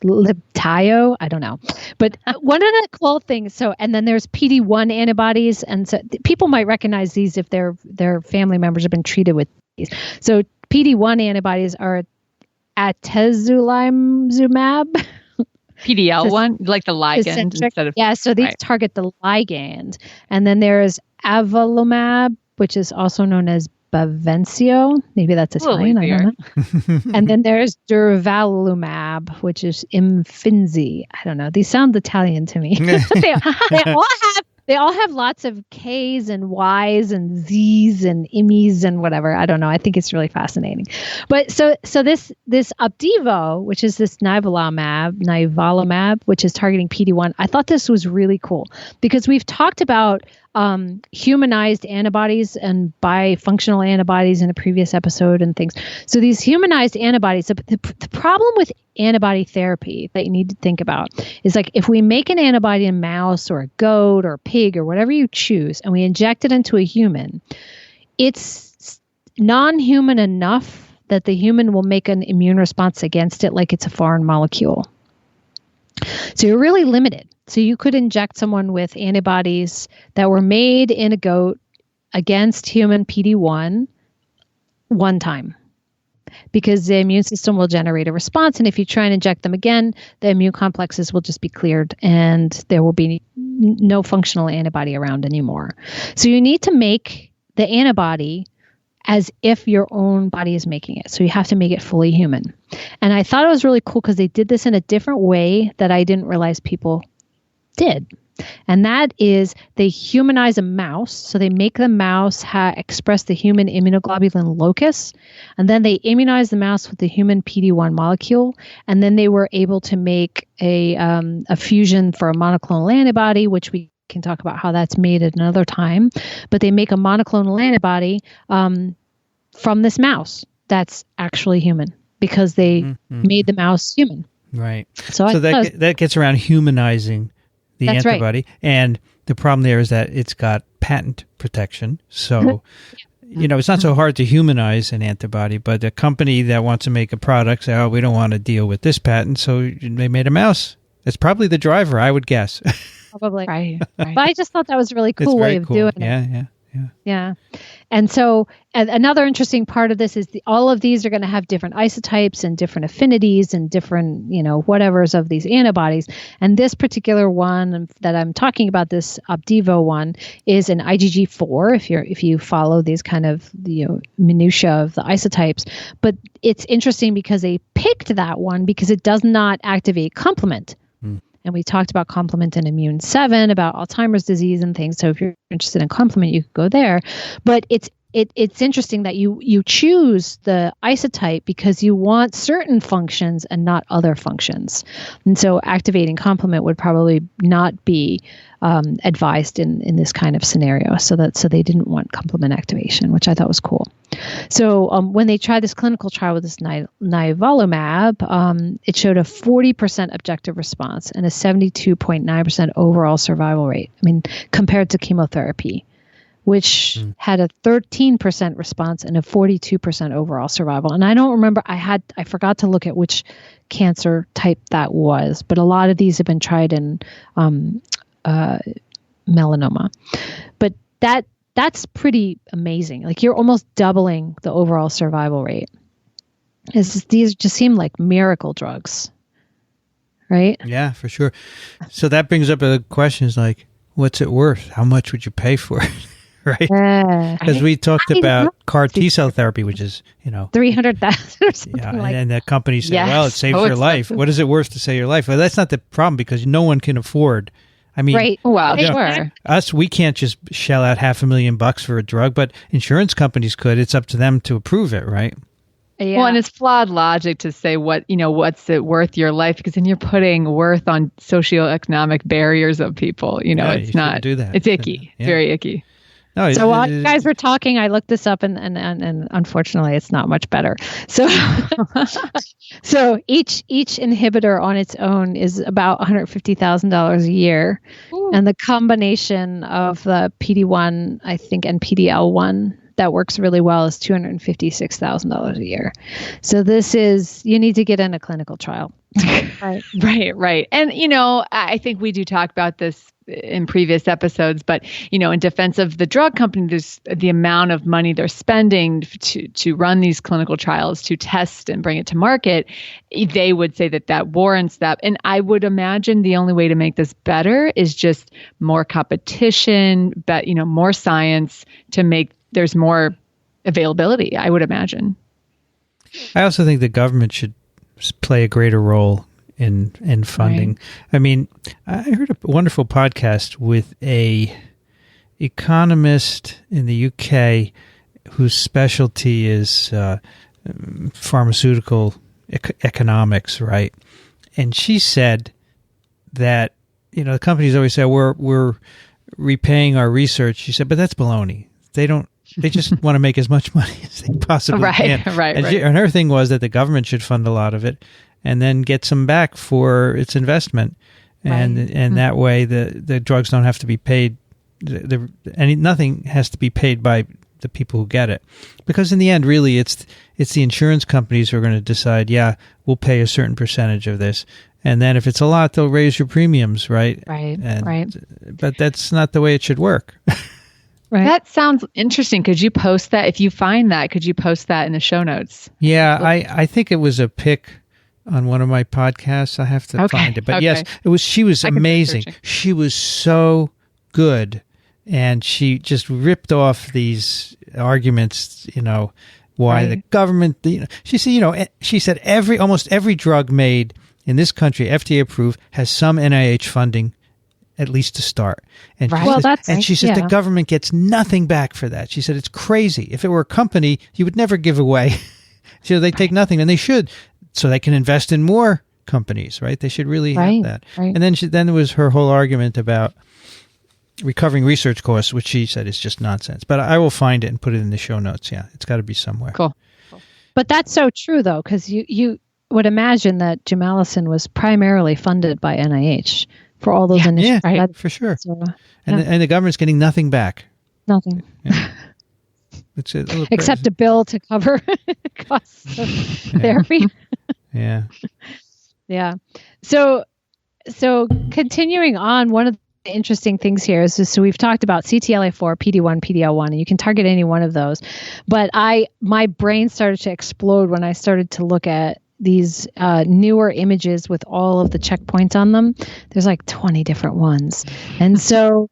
Libtayo, I don't know. But one of the cool things, and then there's PD1 antibodies, and so people might recognize these if their family members have been treated with these. So PD1 antibodies are atezolizumab. PDL1, like the ligand instead of... Yeah, so these target the ligand. And then there's avelumab, which is also known as Bavencio. Maybe that's Italian, I don't know. And then there's durvalumab, which is Imfinzi. I don't know. These sound Italian to me. They all have lots of K's and Y's and Z's and Immies and whatever. I don't know. I think it's really fascinating. But so this Opdivo, which is this nivolumab, which is targeting PD1, I thought this was really cool because we've talked about humanized antibodies and bifunctional antibodies in a previous episode and things. So these humanized antibodies, the problem with antibody therapy that you need to think about is like if we make an antibody in a mouse or a goat or a pig or whatever you choose and we inject it into a human, it's non-human enough that the human will make an immune response against it like it's a foreign molecule. So you're really limited. So you could inject someone with antibodies that were made in a goat against human PD1 one time because the immune system will generate a response. And if you try and inject them again, the immune complexes will just be cleared and there will be no functional antibody around anymore. So you need to make the antibody as if your own body is making it. So you have to make it fully human. And I thought it was really cool because they did this in a different way that I didn't realize people did. And that is they humanize a mouse. So they make the mouse express the human immunoglobulin locus. And then they immunize the mouse with the human PD1 molecule. And then they were able to make a fusion for a monoclonal antibody, which we can talk about how that's made at another time. But they make a monoclonal antibody from this mouse that's actually human because they made the mouse human. Right. So that gets around humanizing the That's antibody. Right. And the problem there is that it's got patent protection. So, it's not so hard to humanize an antibody, but a company that wants to make a product say, we don't want to deal with this patent. So they made a mouse. That's probably the driver, I would guess. Probably. Right. But I just thought that was a really cool way of doing it. Yeah. Yeah. And so another interesting part of this is all of these are going to have different isotypes and different affinities and different, whatevers of these antibodies. And this particular one that I'm talking about, this Opdivo one, is an IgG4 if you follow these kind of minutia of the isotypes. But it's interesting because they picked that one because it does not activate complement. And we talked about complement and immune 7, about Alzheimer's disease and things. So if you're interested in complement, you could go there. But it's interesting that you choose the isotype because you want certain functions and not other functions. And so activating complement would probably not be advised in this kind of scenario. So they didn't want complement activation, which I thought was cool. So when they tried this clinical trial with this nivolumab, it showed a 40% objective response and a 72.9% overall survival rate. I mean, compared to chemotherapy, which had a 13% response and a 42% overall survival. And I don't remember, I forgot to look at which cancer type that was, but a lot of these have been tried in melanoma. But that's pretty amazing. Like, you're almost doubling the overall survival rate. These just seem like miracle drugs, right? Yeah, for sure. So that brings up a question: is like, what's it worth? How much would you pay for it? Right? Because we talked about CAR T-cell therapy, which is, $300,000 or something and the companies say, well, it saves your life. What is it worth to save your life? Well, that's not the problem, because no one can afford. I mean, right. Well, sure. Us, we can't just shell out $500,000 for a drug, but insurance companies could. It's up to them to approve it, right? Yeah. Well, and it's flawed logic to say what's it worth your life, because then you're putting worth on socioeconomic barriers of people. It's not. Do that. It's icky. Yeah. Very icky. No, so while you guys were talking, I looked this up, and unfortunately, it's not much better. So, so each inhibitor on its own is about $150,000 a year, and the combination of the PD-1, I think, and PD-L1 that works really well is $256,000 a year. So you need to get in a clinical trial. Right. And, I think we do talk about this in previous episodes, but, in defense of the drug company, there's the amount of money they're spending to run these clinical trials, to test and bring it to market. They would say that warrants that. And I would imagine the only way to make this better is just more competition, but, more science to make there's more availability, I would imagine. I also think the government should play a greater role in funding. Right. I mean, I heard a wonderful podcast with a economist in the UK whose specialty is pharmaceutical economics, right? And she said that, the companies always say, we're repaying our research. She said, but that's baloney. They just want to make as much money as they possibly can. Right. And her thing was that the government should fund a lot of it and then get some back for its investment. And that way the drugs don't have to be paid. Nothing has to be paid by the people who get it. Because in the end, really, it's the insurance companies who are going to decide, we'll pay a certain percentage of this. And then if it's a lot, they'll raise your premiums, right? Right. But that's not the way it should work. Right. That sounds interesting. Could you post that? If you find that, could you post that in the show notes? Yeah, I think it was a pick on one of my podcasts. I have to find it. But yes, it was. She was amazing. She was so good. And she just ripped off these arguments, why the government, she said, almost every drug made in this country, FDA approved, has some NIH funding, at least to start. And she says the government gets nothing back for that. She said it's crazy. If it were a company, you would never give away. So they take nothing, and they should, so they can invest in more companies, right? They should really have that. Right. And then there was her whole argument about recovering research costs, which she said is just nonsense. But I will find it and put it in the show notes. Yeah, it's got to be somewhere. Cool. But that's so true, though, because you would imagine that Jim Allison was primarily funded by NIH for all those initiatives. Yeah, for sure. So, and the government's getting nothing back. Nothing. Yeah. It's except a bill to cover costs of therapy. Yeah. Yeah. So continuing on, one of interesting things here is so we've talked about CTLA4, PD1, PD-L1, and you can target any one of those. But my brain started to explode when I started to look at these newer images with all of the checkpoints on them. There's like 20 different ones. And so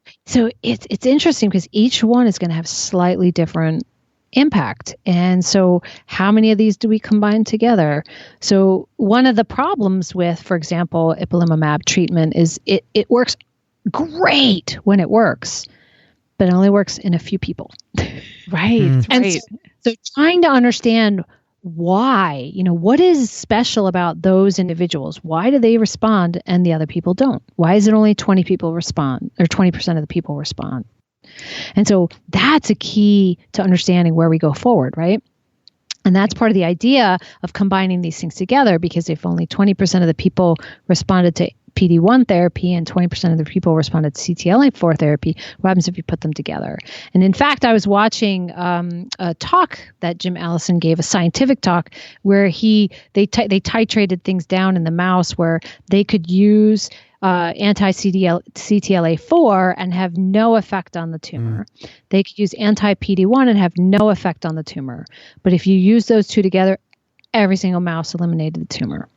it's interesting because each one is going to have slightly different impact. And so how many of these do we combine together? So one of the problems with, for example, ipilimumab treatment is it works great when it works, but it only works in a few people. Right. And so trying to understand why, what is special about those individuals? Why do they respond and the other people don't? Why is it only 20 people respond, or 20% of the people respond? And so that's a key to understanding where we go forward, right? And that's part of the idea of combining these things together, because if only 20% of the people responded to PD-1 therapy and 20% of the people responded to CTLA-4 therapy, what happens if you put them together? And in fact, I was watching a talk that Jim Allison gave, a scientific talk, where they titrated things down in the mouse where they could use anti-CTLA-4 and have no effect on the tumor. They could use anti-PD-1 and have no effect on the tumor. But if you use those two together, every single mouse eliminated the tumor.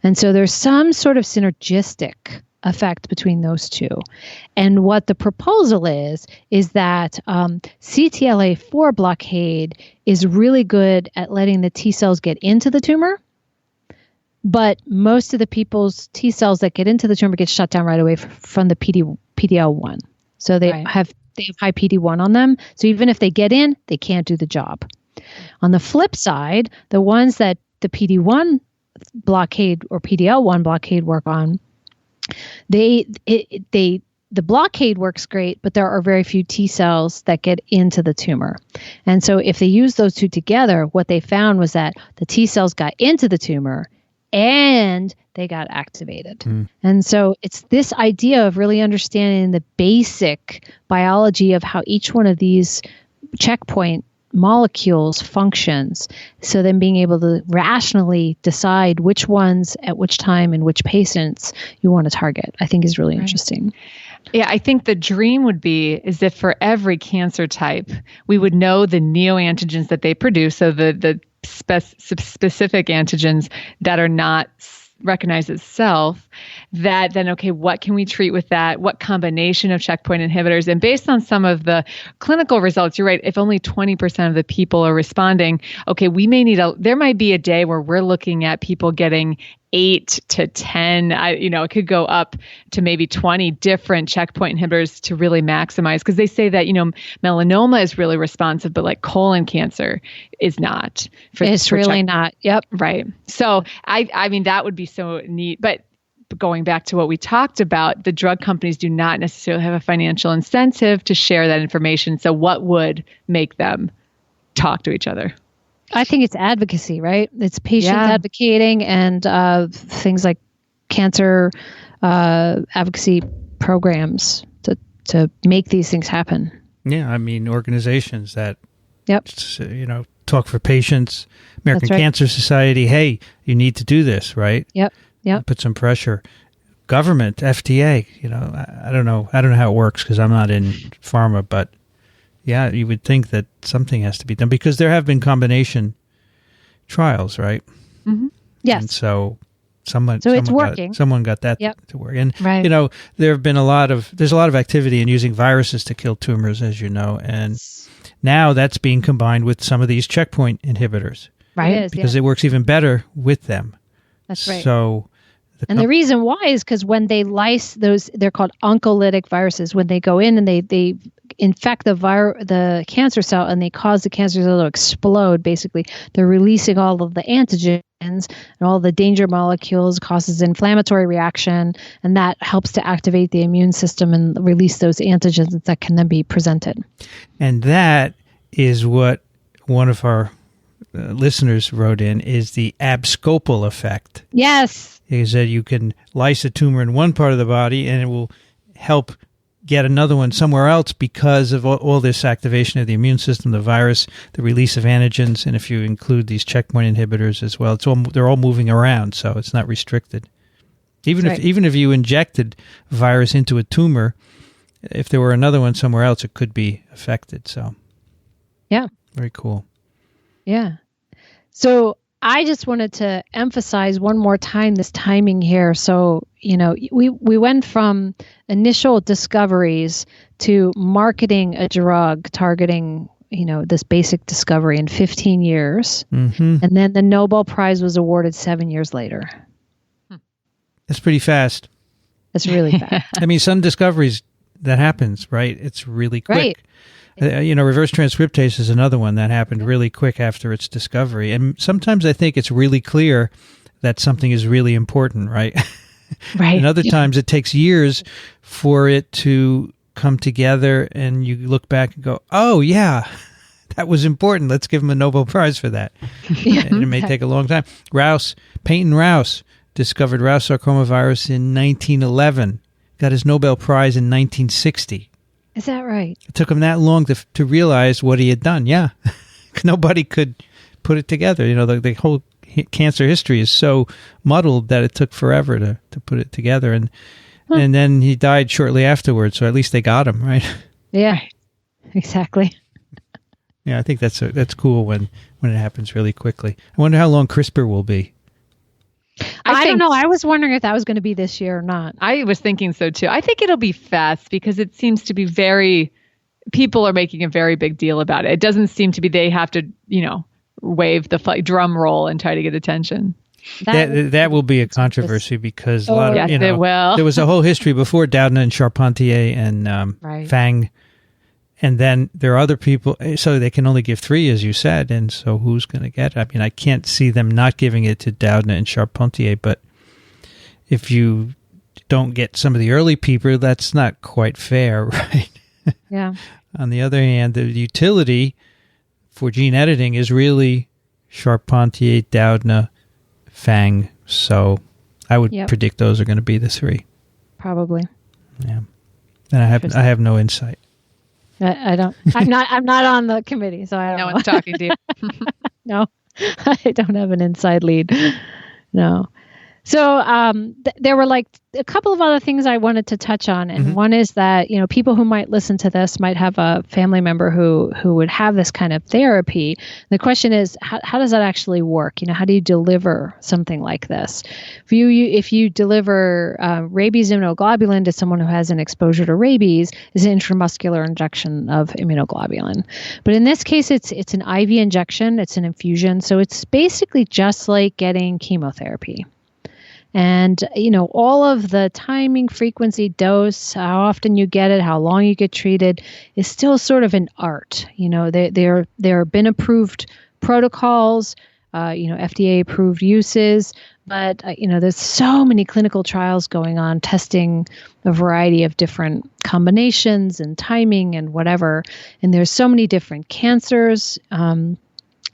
And so there's some sort of synergistic effect between those two. And what the proposal is that CTLA-4 blockade is really good at letting the T cells get into the tumor, but most of the people's T cells that get into the tumor get shut down right away from the PD-L1. So they have high PD-1 on them. So even if they get in, they can't do the job. On the flip side, the ones that the PD-1 blockade or PD-L1 blockade work on, the blockade works great, but there are very few T cells that get into the tumor. And so if they use those two together, what they found was that the T cells got into the tumor and they got activated. And so it's this idea of really understanding the basic biology of how each one of these checkpoint molecules functions, so then being able to rationally decide which ones at which time and which patients you want to target, I think is really interesting. Yeah, I think the dream would be is if for every cancer type, we would know the neoantigens that they produce, so the specific antigens that are not recognized as self, that then, okay, what can we treat with that? What combination of checkpoint inhibitors? And based on some of the clinical results, you're right, if only 20% of the people are responding, okay, we may need there might be a day where we're looking at people getting 8 to 10, it could go up to maybe 20 different checkpoint inhibitors to really maximize, because they say that, melanoma is really responsive, but like colon cancer is not. It's really not. Yep. Right. So I mean, that would be so neat. But going back to what we talked about, the drug companies do not necessarily have a financial incentive to share that information. So what would make them talk to each other? I think it's advocacy, right? It's patients advocating and things like cancer advocacy programs to make these things happen. Yeah, I mean, organizations that, talk for patients, American Cancer Society, hey, you need to do this, right? Yep. Put some pressure. Government, FDA, I don't know how it works because I'm not in pharma, but yeah, you would think that something has to be done because there have been combination trials, right? Mm-hmm. Yes. And so it's working. Someone got that to work. And, right. There's a lot of activity in using viruses to kill tumors, as you know, and now that's being combined with some of these checkpoint inhibitors. Right. Because it works even better with them. That's right. So, the reason why is because when they lyse those, they're called oncolytic viruses. When they go in and they infect the cancer cell and they cause the cancer cell to explode, basically, they're releasing all of the antigens and all the danger molecules, causes inflammatory reaction, and that helps to activate the immune system and release those antigens that can then be presented. And that is what one of our listeners wrote in, is the abscopal effect. Yes. He said you can lyse a tumor in one part of the body and it will help get another one somewhere else because of all this activation of the immune system, the virus, the release of antigens, and if you include these checkpoint inhibitors as well, they're all moving around, so it's not restricted. Even if you injected virus into a tumor, if there were another one somewhere else, it could be affected. So, yeah, very cool. Yeah. So I just wanted to emphasize one more time this timing here. So, we went from initial discoveries to marketing a drug targeting, this basic discovery in 15 years. Mm-hmm. And then the Nobel Prize was awarded 7 years later. That's pretty fast. It's really fast. I mean, some discoveries that happens, right? It's really quick. Right. Reverse transcriptase is another one that happened really quick after its discovery. And sometimes I think it's really clear that something is really important, right? Right. And other times it takes years for it to come together and you look back and go, oh, yeah, that was important. Let's give him a Nobel Prize for that. Yeah. And it may take a long time. Peyton Rouse discovered Rouse sarcoma virus in 1911, got his Nobel Prize in 1960. Is that right? It took him that long to realize what he had done. Yeah. Nobody could put it together. The whole cancer history is so muddled that it took forever to put it together. And then he died shortly afterwards, so at least they got him, right? Yeah, exactly. Yeah, I think that's cool when it happens really quickly. I wonder how long CRISPR will be. I don't know. I was wondering if that was going to be this year or not. I was thinking so too. I think it'll be fast because it seems to be people are making a very big deal about it. It doesn't seem to be they have to, wave the drum roll and try to get attention. That will be a controversy because it will. There was a whole history before Doudna and Charpentier and Fang. And then there are other people, so they can only give 3, as you said, and so who's going to get it? I mean, I can't see them not giving it to Doudna and Charpentier, but if you don't get some of the early people, that's not quite fair, right? Yeah. On the other hand, the utility for gene editing is really Charpentier, Doudna, Fang, so I would predict those are going to be the 3. Probably. Yeah. And I have no insight. I don't. I'm not on the committee, so I don't know. No one's talking to you. No, I don't have an inside lead. No. So there were like a couple of other things I wanted to touch on, and one is that people who might listen to this might have a family member who would have this kind of therapy. The question is, how does that actually work? How do you deliver something like this? If you deliver rabies immunoglobulin to someone who has an exposure to rabies, is an intramuscular injection of immunoglobulin. But in this case, it's an IV injection. It's an infusion, so it's basically just like getting chemotherapy. And, all of the timing, frequency, dose, how often you get it, how long you get treated is still sort of an art. There have been approved protocols, FDA approved uses, but, there's so many clinical trials going on testing a variety of different combinations and timing and whatever. And there's so many different cancers.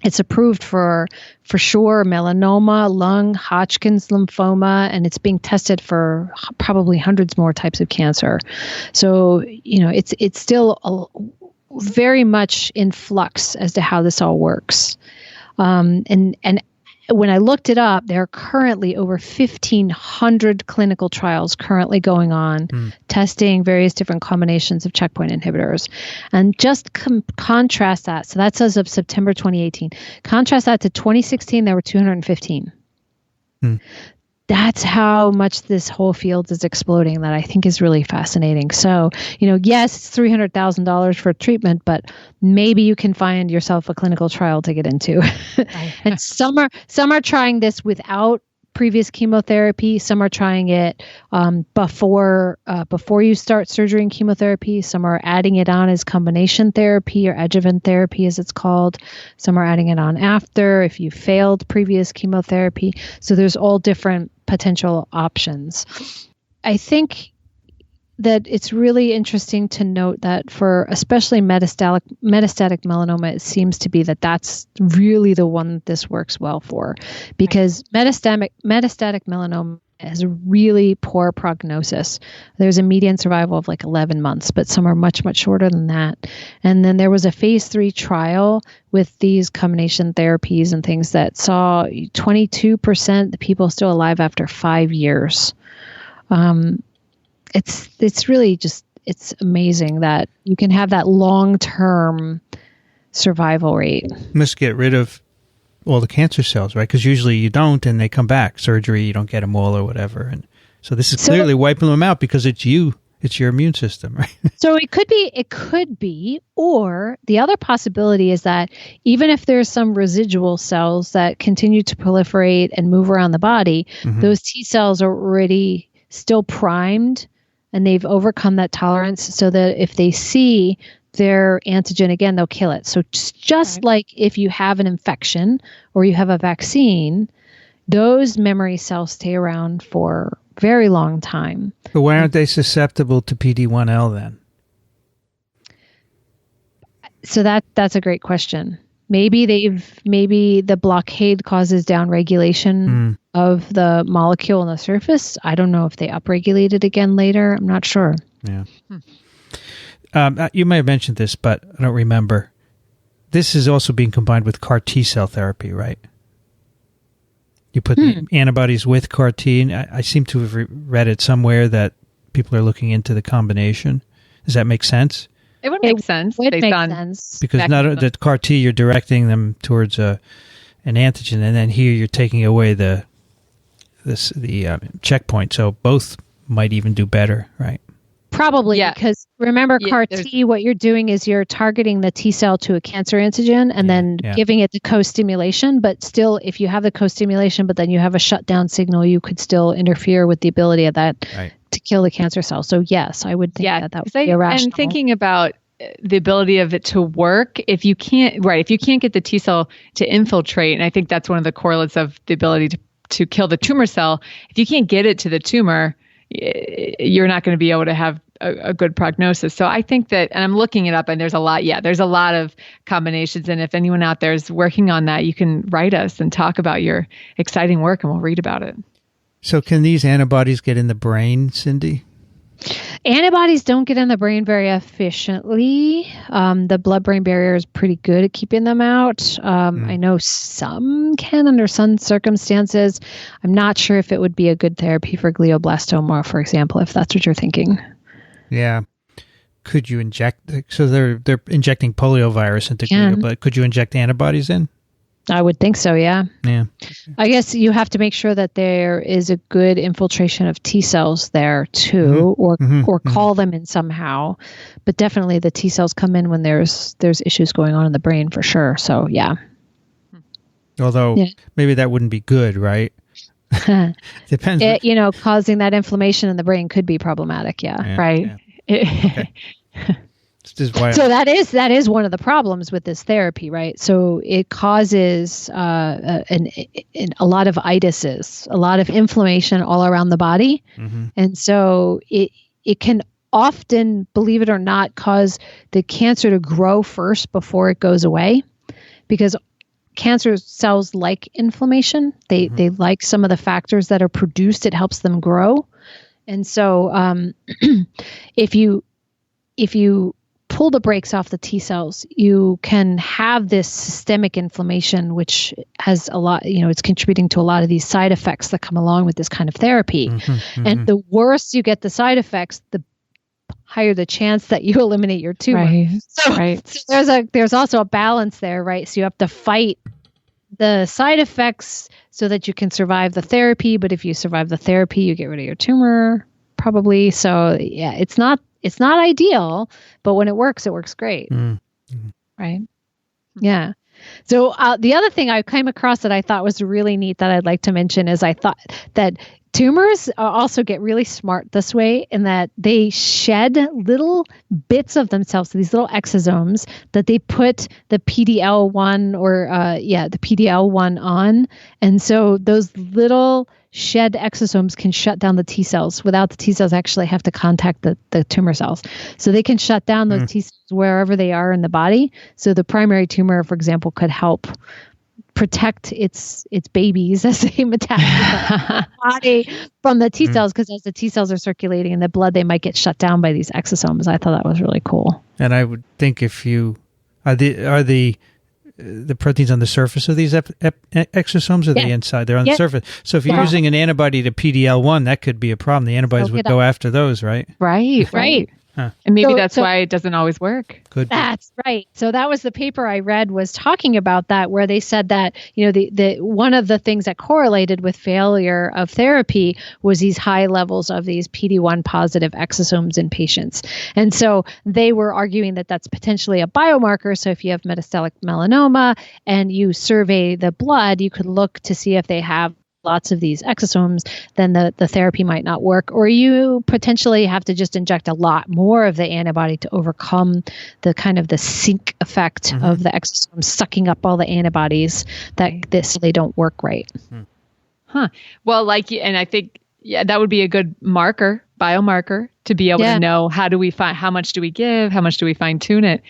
It's approved for sure melanoma, lung, Hodgkin's lymphoma, and it's being tested for probably hundreds more types of cancer. So, it's still very much in flux as to how this all works. And when I looked it up, there are currently over 1,500 clinical trials currently going on, testing various different combinations of checkpoint inhibitors. And just contrast that. So that's as of September 2018. Contrast that to 2016, there were 215. That's how much this whole field is exploding that I think is really fascinating. So, yes, it's $300,000 for treatment, but maybe you can find yourself a clinical trial to get into. Right. And some are trying this without previous chemotherapy. Some are trying it before you start surgery and chemotherapy. Some are adding it on as combination therapy or adjuvant therapy, as it's called. Some are adding it on after if you failed previous chemotherapy. So there's all different potential options. I think that it's really interesting to note that for especially metastatic melanoma, it seems to be that's really the one that this works well for, because metastatic melanoma has a really poor prognosis. There's a median survival of like 11 months, but some are much, much shorter than that. And then there was a phase 3 trial with these combination therapies and things that saw 22% the people still alive after 5 years. It's really just it's amazing that you can have that long-term survival rate. Must get rid of all the cancer cells, right? Because usually you don't, and they come back. Surgery, you don't get them all or whatever. And so this is clearly wiping them out because it's you. It's your immune system, right? So it could be, or the other possibility is that even if there's some residual cells that continue to proliferate and move around the body, those T cells are already still primed and they've overcome that tolerance so that if they see their antigen again, they'll kill it. So just like if you have an infection or you have a vaccine, those memory cells stay around for a very long time. But why aren't they susceptible to PD-1L then? So that's a great question. Maybe the blockade causes downregulation of the molecule on the surface. I don't know if they upregulate it again later. I'm not sure. Yeah. You may have mentioned this, but I don't remember. This is also being combined with CAR T cell therapy, right? You put the antibodies with CAR T. And I seem to have read it somewhere that people are looking into the combination. Does that make sense? It would make sense. It would make sense. Because not the CAR T, you're directing them towards an antigen, and then here you're taking away the checkpoint. So both might even do better, right? Probably, because remember CAR T, what you're doing is you're targeting the T cell to a cancer antigen and then giving it the co-stimulation. But still, if you have the co-stimulation, but then you have a shutdown signal, you could still interfere with the ability of that to kill the cancer cell. So yes, I would think that would be irrational. And thinking about the ability of it to work, if you can't get the T cell to infiltrate, and I think that's one of the correlates of the ability to kill the tumor cell, if you can't get it to the tumor, you're not going to be able to have a good prognosis. So I think that, and I'm looking it up, and there's a lot of combinations. And if anyone out there is working on that, you can write us and talk about your exciting work, and we'll read about it. So can these antibodies get in the brain, Cindy? Antibodies don't get in the brain very efficiently. The blood-brain barrier is pretty good at keeping them out. I know some can under some circumstances. I'm not sure if it would be a good therapy for glioblastoma, for example, if that's what you're thinking. Yeah. Could you inject? So they're injecting poliovirus into glio, but could you inject antibodies in? I would think so, yeah. Yeah. I guess you have to make sure that there is a good infiltration of T cells there too, or call them in somehow. But definitely the T cells come in when there's issues going on in the brain for sure. So yeah. Although maybe that wouldn't be good, right? Depends. Causing that inflammation in the brain could be problematic. Yeah. Right. Yeah. Okay. So that is one of the problems with this therapy, right? So it causes a lot of itises, a lot of inflammation all around the body, and so it can often, believe it or not, cause the cancer to grow first before it goes away, because cancer cells like inflammation. They like some of the factors that are produced. It helps them grow, and so if you pull the brakes off the T cells, you can have this systemic inflammation, which has a lot, it's contributing to a lot of these side effects that come along with this kind of therapy. And the worse you get the side effects, the higher the chance that you eliminate your tumor. So there's also a balance there, right? So you have to fight the side effects so that you can survive the therapy. But if you survive the therapy, you get rid of your tumor, probably. So yeah, it's not ideal, but when it works great. Right? Yeah. So the other thing I came across that I thought was really neat that I'd like to mention is I thought that tumors also get really smart this way in that they shed little bits of themselves, these little exosomes that they put the PD-L1 the PD-L1 on. And so those little shed exosomes can shut down the T cells without the T cells actually have to contact the tumor cells. So they can shut down those T cells wherever they are in the body. So the primary tumor, for example, could help protect its babies as they metastasize the body from the T cells, because as the T cells are circulating in the blood, they might get shut down by these exosomes. I thought that was really cool. And I would think if you are the proteins on the surface of these exosomes, or the inside? They're on the surface. So if you're using an antibody to PD-L1, that could be a problem. The antibodies would go after those, right? Right. And maybe that's why it doesn't always work. That's right. So that was the paper I read was talking about that, where they said that, the one of the things that correlated with failure of therapy was these high levels of these PD-1 positive exosomes in patients. And so they were arguing that that's potentially a biomarker. So if you have metastatic melanoma and you survey the blood, you could look to see if they have lots of these exosomes, then the therapy might not work, or you potentially have to just inject a lot more of the antibody to overcome the kind of the sink effect of the exosomes sucking up all the antibodies that they don't work right. Well, and I think, that would be a good biomarker to be able to know how much do we give, how much do we fine tune it?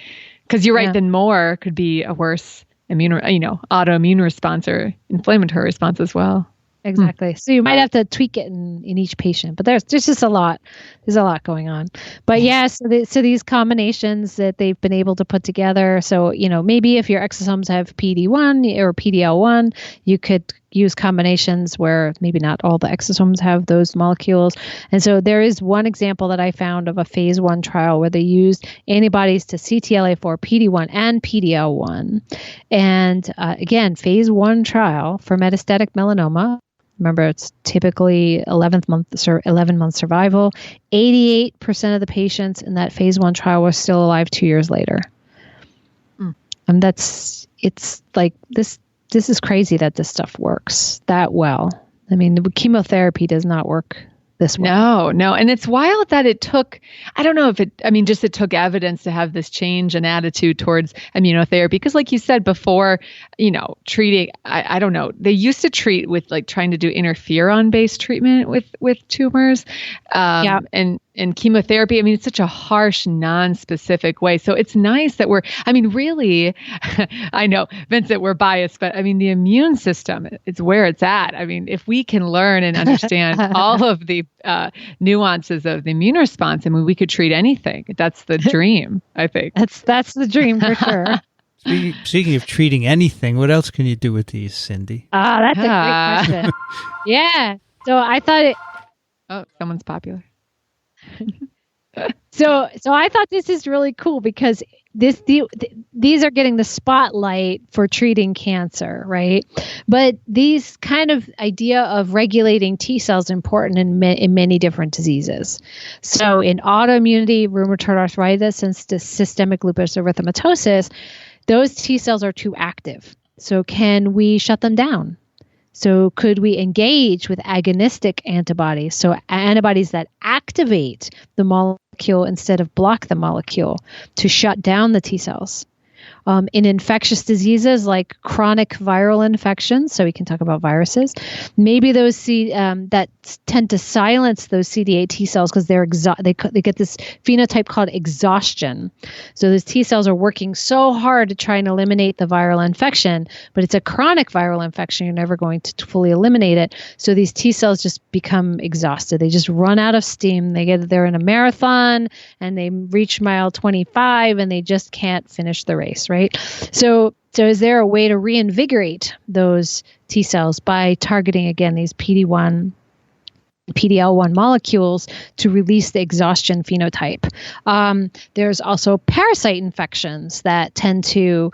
Because you're right, then more could be a worse autoimmune response or inflammatory response as well. Exactly. So you might have to tweak it in each patient, but there's just a lot. There's a lot going on. But so these combinations that they've been able to put together. So, maybe if your exosomes have PD-1 or PD-L1, you could use combinations where maybe not all the exosomes have those molecules. And so there is one example that I found of a phase 1 trial where they used antibodies to CTLA4, PD-1, and PD-L1. And again, phase 1 trial for metastatic melanoma. Remember, it's typically 11 month survival. 88% of the patients in that phase 1 trial were still alive 2 years later. And it's like this is crazy that this stuff works that well. I mean, the chemotherapy does not work this way. No. And it's wild that it took, I don't know if it took evidence to have this change in attitude towards immunotherapy. Because like you said before, treating, I don't know, they used to treat with trying to do interferon-based treatment with tumors. And chemotherapy, it's such a harsh, non-specific way. So it's nice that really, I know, Vincent, we're biased, but the immune system, it's where it's at. If we can learn and understand all of the nuances of the immune response, we could treat anything. That's the dream, I think. That's the dream for sure. Speaking of treating anything, what else can you do with these, Cindy? That's a great question. Yeah. So I thought Oh, someone's popular. So I thought this is really cool because these are getting the spotlight for treating cancer, right? But these kind of idea of regulating T cells is important in many different diseases. So in autoimmunity, rheumatoid arthritis, and systemic lupus erythematosus, those T cells are too active. So can we shut them down? So could we engage with agonistic antibodies? So antibodies that activate the molecule instead of block the molecule to shut down the T cells. In infectious diseases like chronic viral infections, so we can talk about viruses, maybe those that tend to silence those CD8 T cells because they get this phenotype called exhaustion. So those T cells are working so hard to try and eliminate the viral infection, but it's a chronic viral infection. You're never going to fully eliminate it. So these T cells just become exhausted. They just run out of steam. They're in a marathon and they reach mile 25 and they just can't finish the race, right? So is there a way to reinvigorate those T cells by targeting, again, these PD-1, PD-L1 molecules to release the exhaustion phenotype? There's also parasite infections that tend to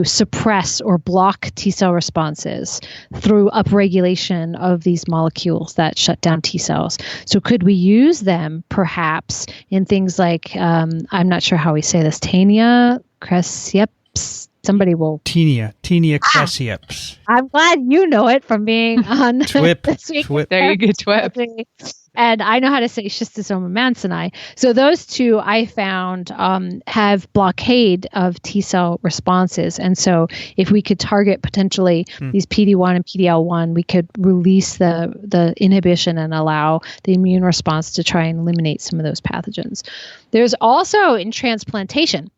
suppress or block T cell responses through upregulation of these molecules that shut down T cells. So could we use them perhaps in things like, I'm not sure how we say this, Tinea cresceps? Somebody will. Tinea cresceps. I'm glad you know it from being on TWIP. There you go, TWIP. And I know how to say schistosoma mannsoni. So those two I found have blockade of T cell responses. And so if we could target potentially these PD-1 and PD-L1, we could release the inhibition and allow the immune response to try and eliminate some of those pathogens. There's also in transplantation.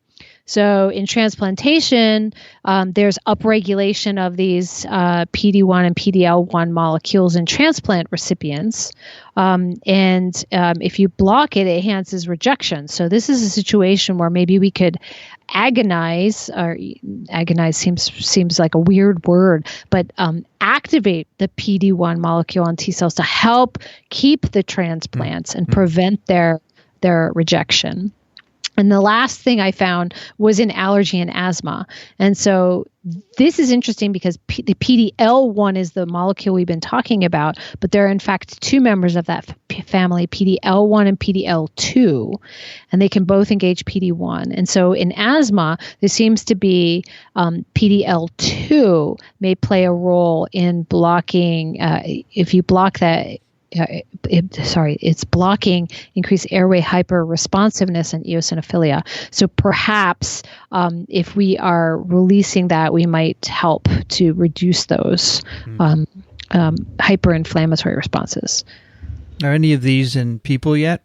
So in transplantation, there's upregulation of these PD-1 and PD-L1 molecules in transplant recipients. And if you block it, it enhances rejection. So this is a situation where maybe we could agonize, or agonize seems like a weird word, but activate the PD-1 molecule on T cells to help keep the transplants and prevent their their rejection. And the last thing I found was in allergy and asthma. And so this is interesting because the PD-L1 is the molecule we've been talking about, but there are in fact two members of that family, PD-L1 and PD-L2, and they can both engage PD-1. And so in asthma, there seems to be PD-L2 may play a role in blocking, if you block that, it's blocking increased airway hyperresponsiveness and eosinophilia. So perhaps if we are releasing that, we might help to reduce those hyperinflammatory responses. Are any of these in people yet?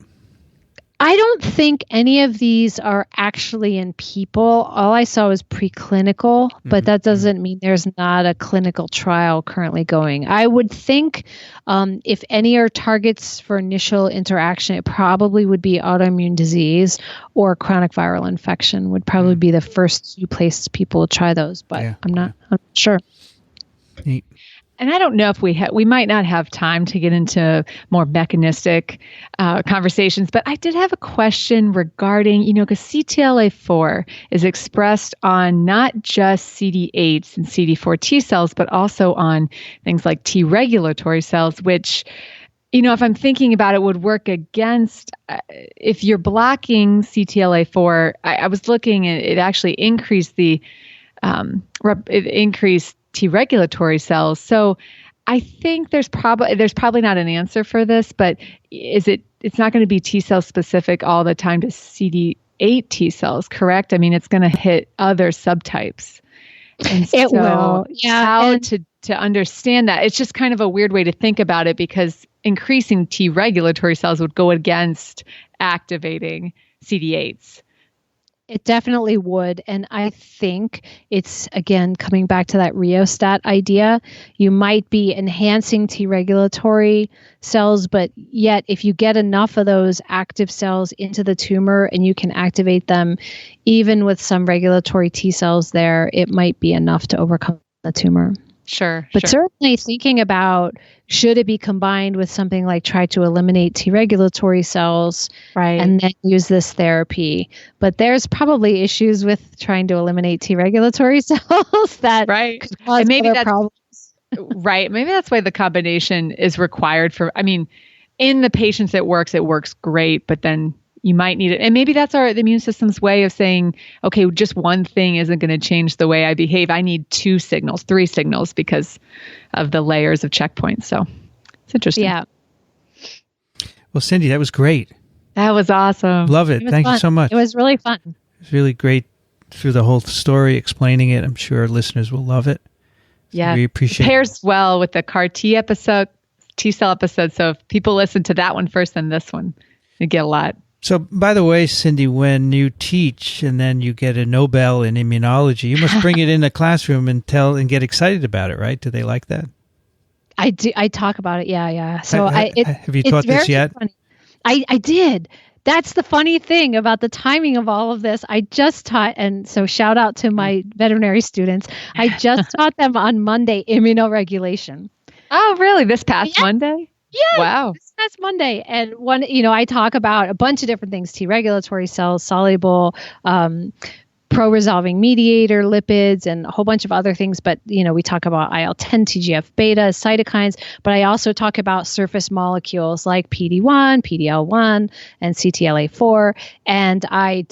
I don't think any of these are actually in people. All I saw was preclinical, but that doesn't mean there's not a clinical trial currently going. I would think if any are targets for initial interaction, it probably would be autoimmune disease or chronic viral infection would probably be the first two places people would try those, but I'm not sure. Neat. And I don't know if we might not have time to get into more mechanistic conversations, but I did have a question regarding, because CTLA4 is expressed on not just CD8s and CD4 T cells, but also on things like T regulatory cells, which, if I'm thinking about it, would work against, if you're blocking CTLA4, I was looking at it actually increased it increased T regulatory cells. So I think there's probably not an answer for this, but it's not going to be T cell specific all the time to CD8 T cells, correct? I mean, it's going to hit other subtypes. And it will. Yeah. How to understand that? It's just kind of a weird way to think about it because increasing T regulatory cells would go against activating CD8s. It definitely would. And I think it's, again, coming back to that rheostat idea, you might be enhancing T regulatory cells, but yet if you get enough of those active cells into the tumor and you can activate them, even with some regulatory T cells there, it might be enough to overcome the tumor. Sure. But certainly thinking about, should it be combined with something like try to eliminate T regulatory cells and then use this therapy? But there's probably issues with trying to eliminate T regulatory cells that could cause and maybe other problems. Right. Maybe that's why the combination is required in the patients it works great, but then you might need it. And maybe that's the immune system's way of saying, okay, just one thing isn't going to change the way I behave. I need 2 signals, 3 signals because of the layers of checkpoints. So it's interesting. Yeah. Well, Cindy, that was great. That was awesome. Love it. Thank you so much. It was really fun. It was really great through the whole story, explaining it. I'm sure our listeners will love it. Yeah. We appreciate it. Pairs well with the CAR T cell episode. So if people listen to that one first, then this one, you get a lot. So, by the way, Cindy, when you teach and then you get a Nobel in immunology, you must bring it in a classroom and get excited about it, right? Do they like that? I do. I talk about it. Yeah. So have you taught this yet? Funny. I did. That's the funny thing about the timing of all of this. I just taught, and so shout out to my veterinary students. I just taught them on Monday immunoregulation. Oh, really? This past Monday? Yeah. Wow. This past Monday. And I talk about a bunch of different things, T regulatory cells, soluble, pro-resolving mediator, lipids, and a whole bunch of other things. But, we talk about IL-10, TGF-beta, cytokines, but I also talk about surface molecules like PD-1, PD-L1, and CTLA-4. And I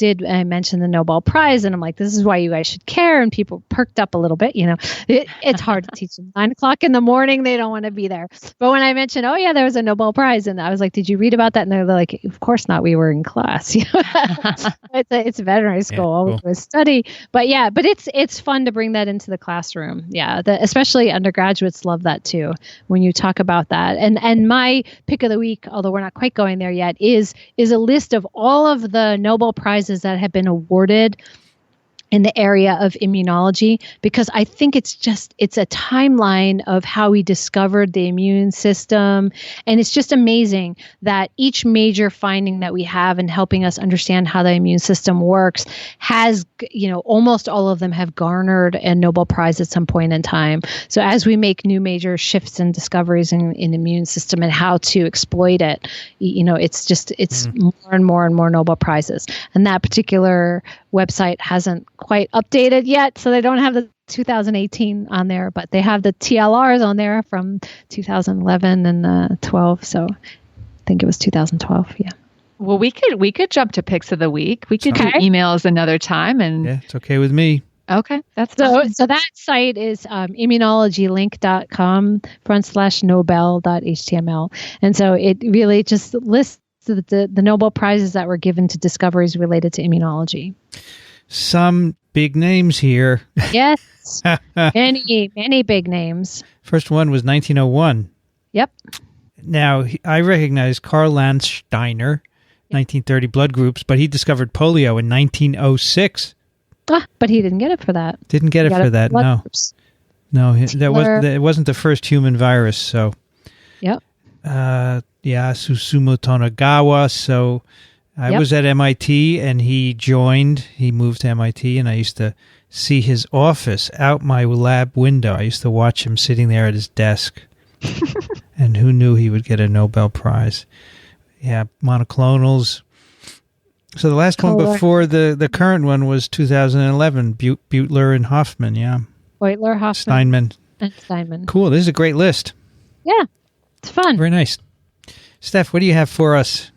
mention the Nobel Prize, and I'm like, this is why you guys should care. And people perked up a little bit. It's hard to teach them 9:00 in the morning. They don't want to be there. But when I mentioned, there was a Nobel Prize, and I was like, did you read about that? And they're like, of course not. We were in class. It's a veterinary school. Always cool. Study, but it's fun to bring that into the classroom. Especially undergraduates love that too when you talk about that. And my pick of the week, although we're not quite going there yet, is a list of all of the Nobel Prizes that have been awarded in the area of immunology, because I think it's a timeline of how we discovered the immune system. And it's just amazing that each major finding that we have in helping us understand how the immune system works has, almost all of them have garnered a Nobel Prize at some point in time. So as we make new major shifts and discoveries in immune system and how to exploit it, it's more and more and more Nobel Prizes. And that particular website hasn't quite updated yet, so they don't have the 2018 on there, but they have the TLRs on there from 2011 and 12. So I think it was 2012. Yeah. Well, we could jump to picks of the week. We could do emails another time, and yeah, it's okay with me. Okay, that's so that site is immunologylink.com/nobel.html, and so it really just lists the Nobel Prizes that were given to discoveries related to immunology. Some big names here. Yes, many big names. First one was 1901. Yep. Now, I recognize Karl Landsteiner, 1930 blood groups, but he discovered polio in 1906. But he didn't get it for that. Didn't get it for that, no. Groups. No, it wasn't the first human virus, so. Yep. Susumu Tonagawa. So I was at MIT and he moved to MIT, and I used to see his office out my lab window. I used to watch him sitting there at his desk. And who knew he would get a Nobel Prize? Yeah, monoclonals. So the last one before the current one was 2011, Beutler and Hoffman, yeah. Beutler, Hoffman. Steinman. And Steinman. Cool, this is a great list. Yeah, it's fun. Very nice. Steph, what do you have for us?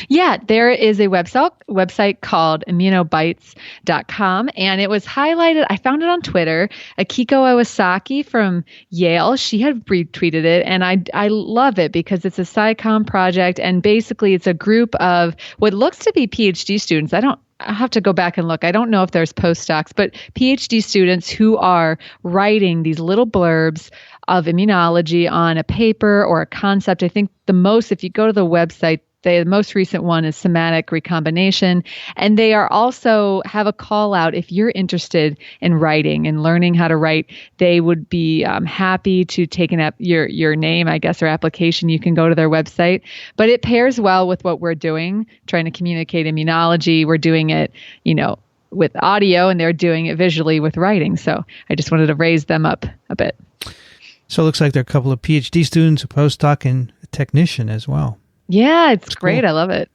Yeah, there is a website called immunobites.com, and it was highlighted. I found it on Twitter. Akiko Iwasaki from Yale, she had retweeted it, and I love it because it's a SciComm project, and basically it's a group of what looks to be PhD students. I'll have to go back and look. I don't know if there's postdocs, but PhD students who are writing these little blurbs of immunology on a paper or a concept. I think if you go to the website, the most recent one is somatic recombination, and they are also have a call out if you're interested in writing and learning how to write. They would be happy to take your name, I guess, or application. You can go to their website, but it pairs well with what we're doing, trying to communicate immunology. We're doing it, with audio, and they're doing it visually with writing. So I just wanted to raise them up a bit. So it looks like there are a couple of PhD students, a postdoc, and a technician as well. Yeah, it's great. Cool. I love it.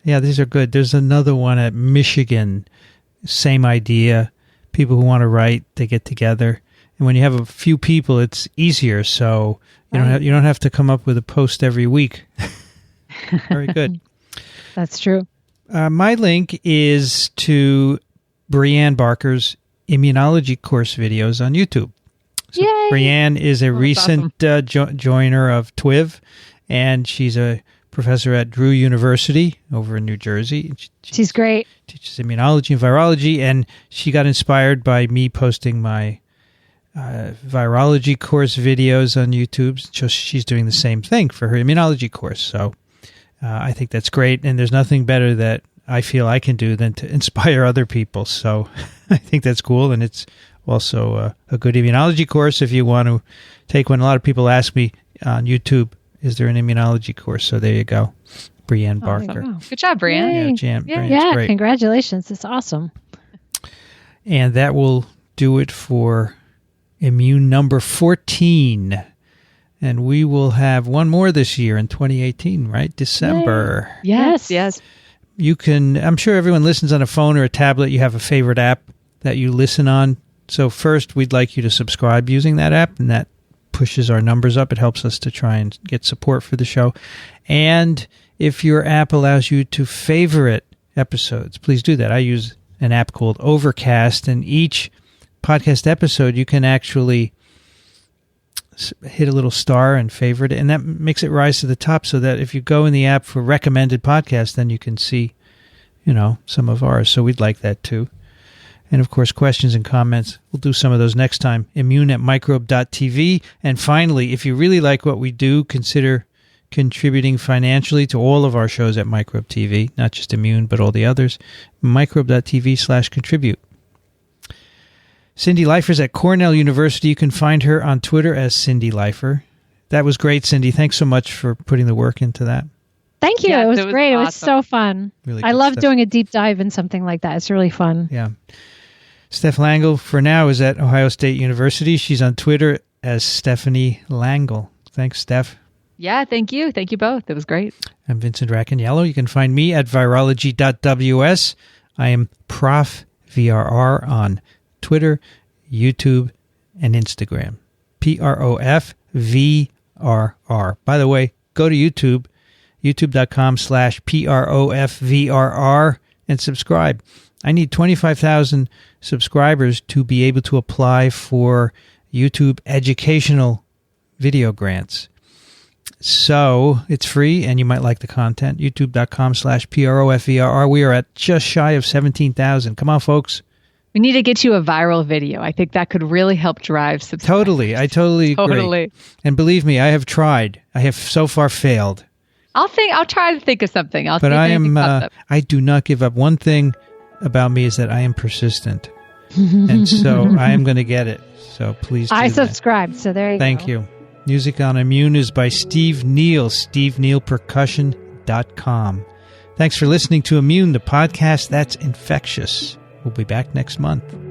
Yeah, these are good. There's another one at Michigan. Same idea. People who want to write, they get together. And when you have a few people, it's easier. So you don't have to come up with a post every week. Very good. That's true. My link is to Brianne Barker's immunology course videos on YouTube. So Yay! Brianne is a recent joiner of TWIV, and she's a professor at Drew University over in New Jersey. She's great. Teaches immunology and virology, and she got inspired by me posting my virology course videos on YouTube. So she's doing the same thing for her immunology course. So I think that's great, and there's nothing better that I feel I can do than to inspire other people. So I think that's cool, and it's also a good immunology course if you want to take one. A lot of people ask me on YouTube, is there an immunology course? So there you go. Brianne Barker. Oh, good job, Brianne. Yeah, great. Congratulations. It's awesome. And that will do it for Immune number 14. And we will have one more this year in 2018, right? December. Yes. You can, I'm sure everyone listens on a phone or a tablet. You have a favorite app that you listen on. So first, we'd like you to subscribe using that app, and that pushes our numbers up. It helps us to try and get support for the show. And if your app allows you to favorite episodes, please do that. I use an app called Overcast, and each podcast episode you can actually hit a little star and favorite it, and that makes it rise to the top, so that if you go in the app for recommended podcasts, then you can see, some of ours. So we'd like that too. And, of course, questions and comments. We'll do some of those next time. Immune@microbe.tv. And finally, if you really like what we do, consider contributing financially to all of our shows at Microbe TV, not just Immune, but all the others. Microbe.tv/contribute. Cindy Leifer's at Cornell University. You can find her on Twitter as Cindy Leifer. That was great, Cindy. Thanks so much for putting the work into that. Thank you. Yes, it was great. awesome. It was so fun. Really I good love stuff. doing a deep dive in something like that. It's really fun. Yeah. Steph Langel, for now, is at Ohio State University. She's on Twitter as Stephanie Langel. Thanks, Steph. Yeah, thank you. Thank you both. It was great. I'm Vincent Racaniello. You can find me at virology.ws. I am Prof. VRR on Twitter, YouTube, and Instagram. PROFVRR. By the way, go to YouTube, youtube.com/PROFVRR, and subscribe. I need 25,000 subscribers to be able to apply for YouTube educational video grants. So it's free and you might like the content. youtube.com/PROFVRR. We are at just shy of 17,000. Come on, folks. We need to get you a viral video. I think that could really help drive subscribers. Totally. I totally agree. Totally. And believe me, I have tried. I have so far failed. I'll try to think of something. But I do not give up. One thing about me is that I am persistent. And so I am going to get it. So please do I that. subscribed, so there you go. Thank you. Music on Immune is by Steve Neal, stevenealpercussion.com. Thanks for listening to Immune, the podcast that's infectious. We'll be back next month.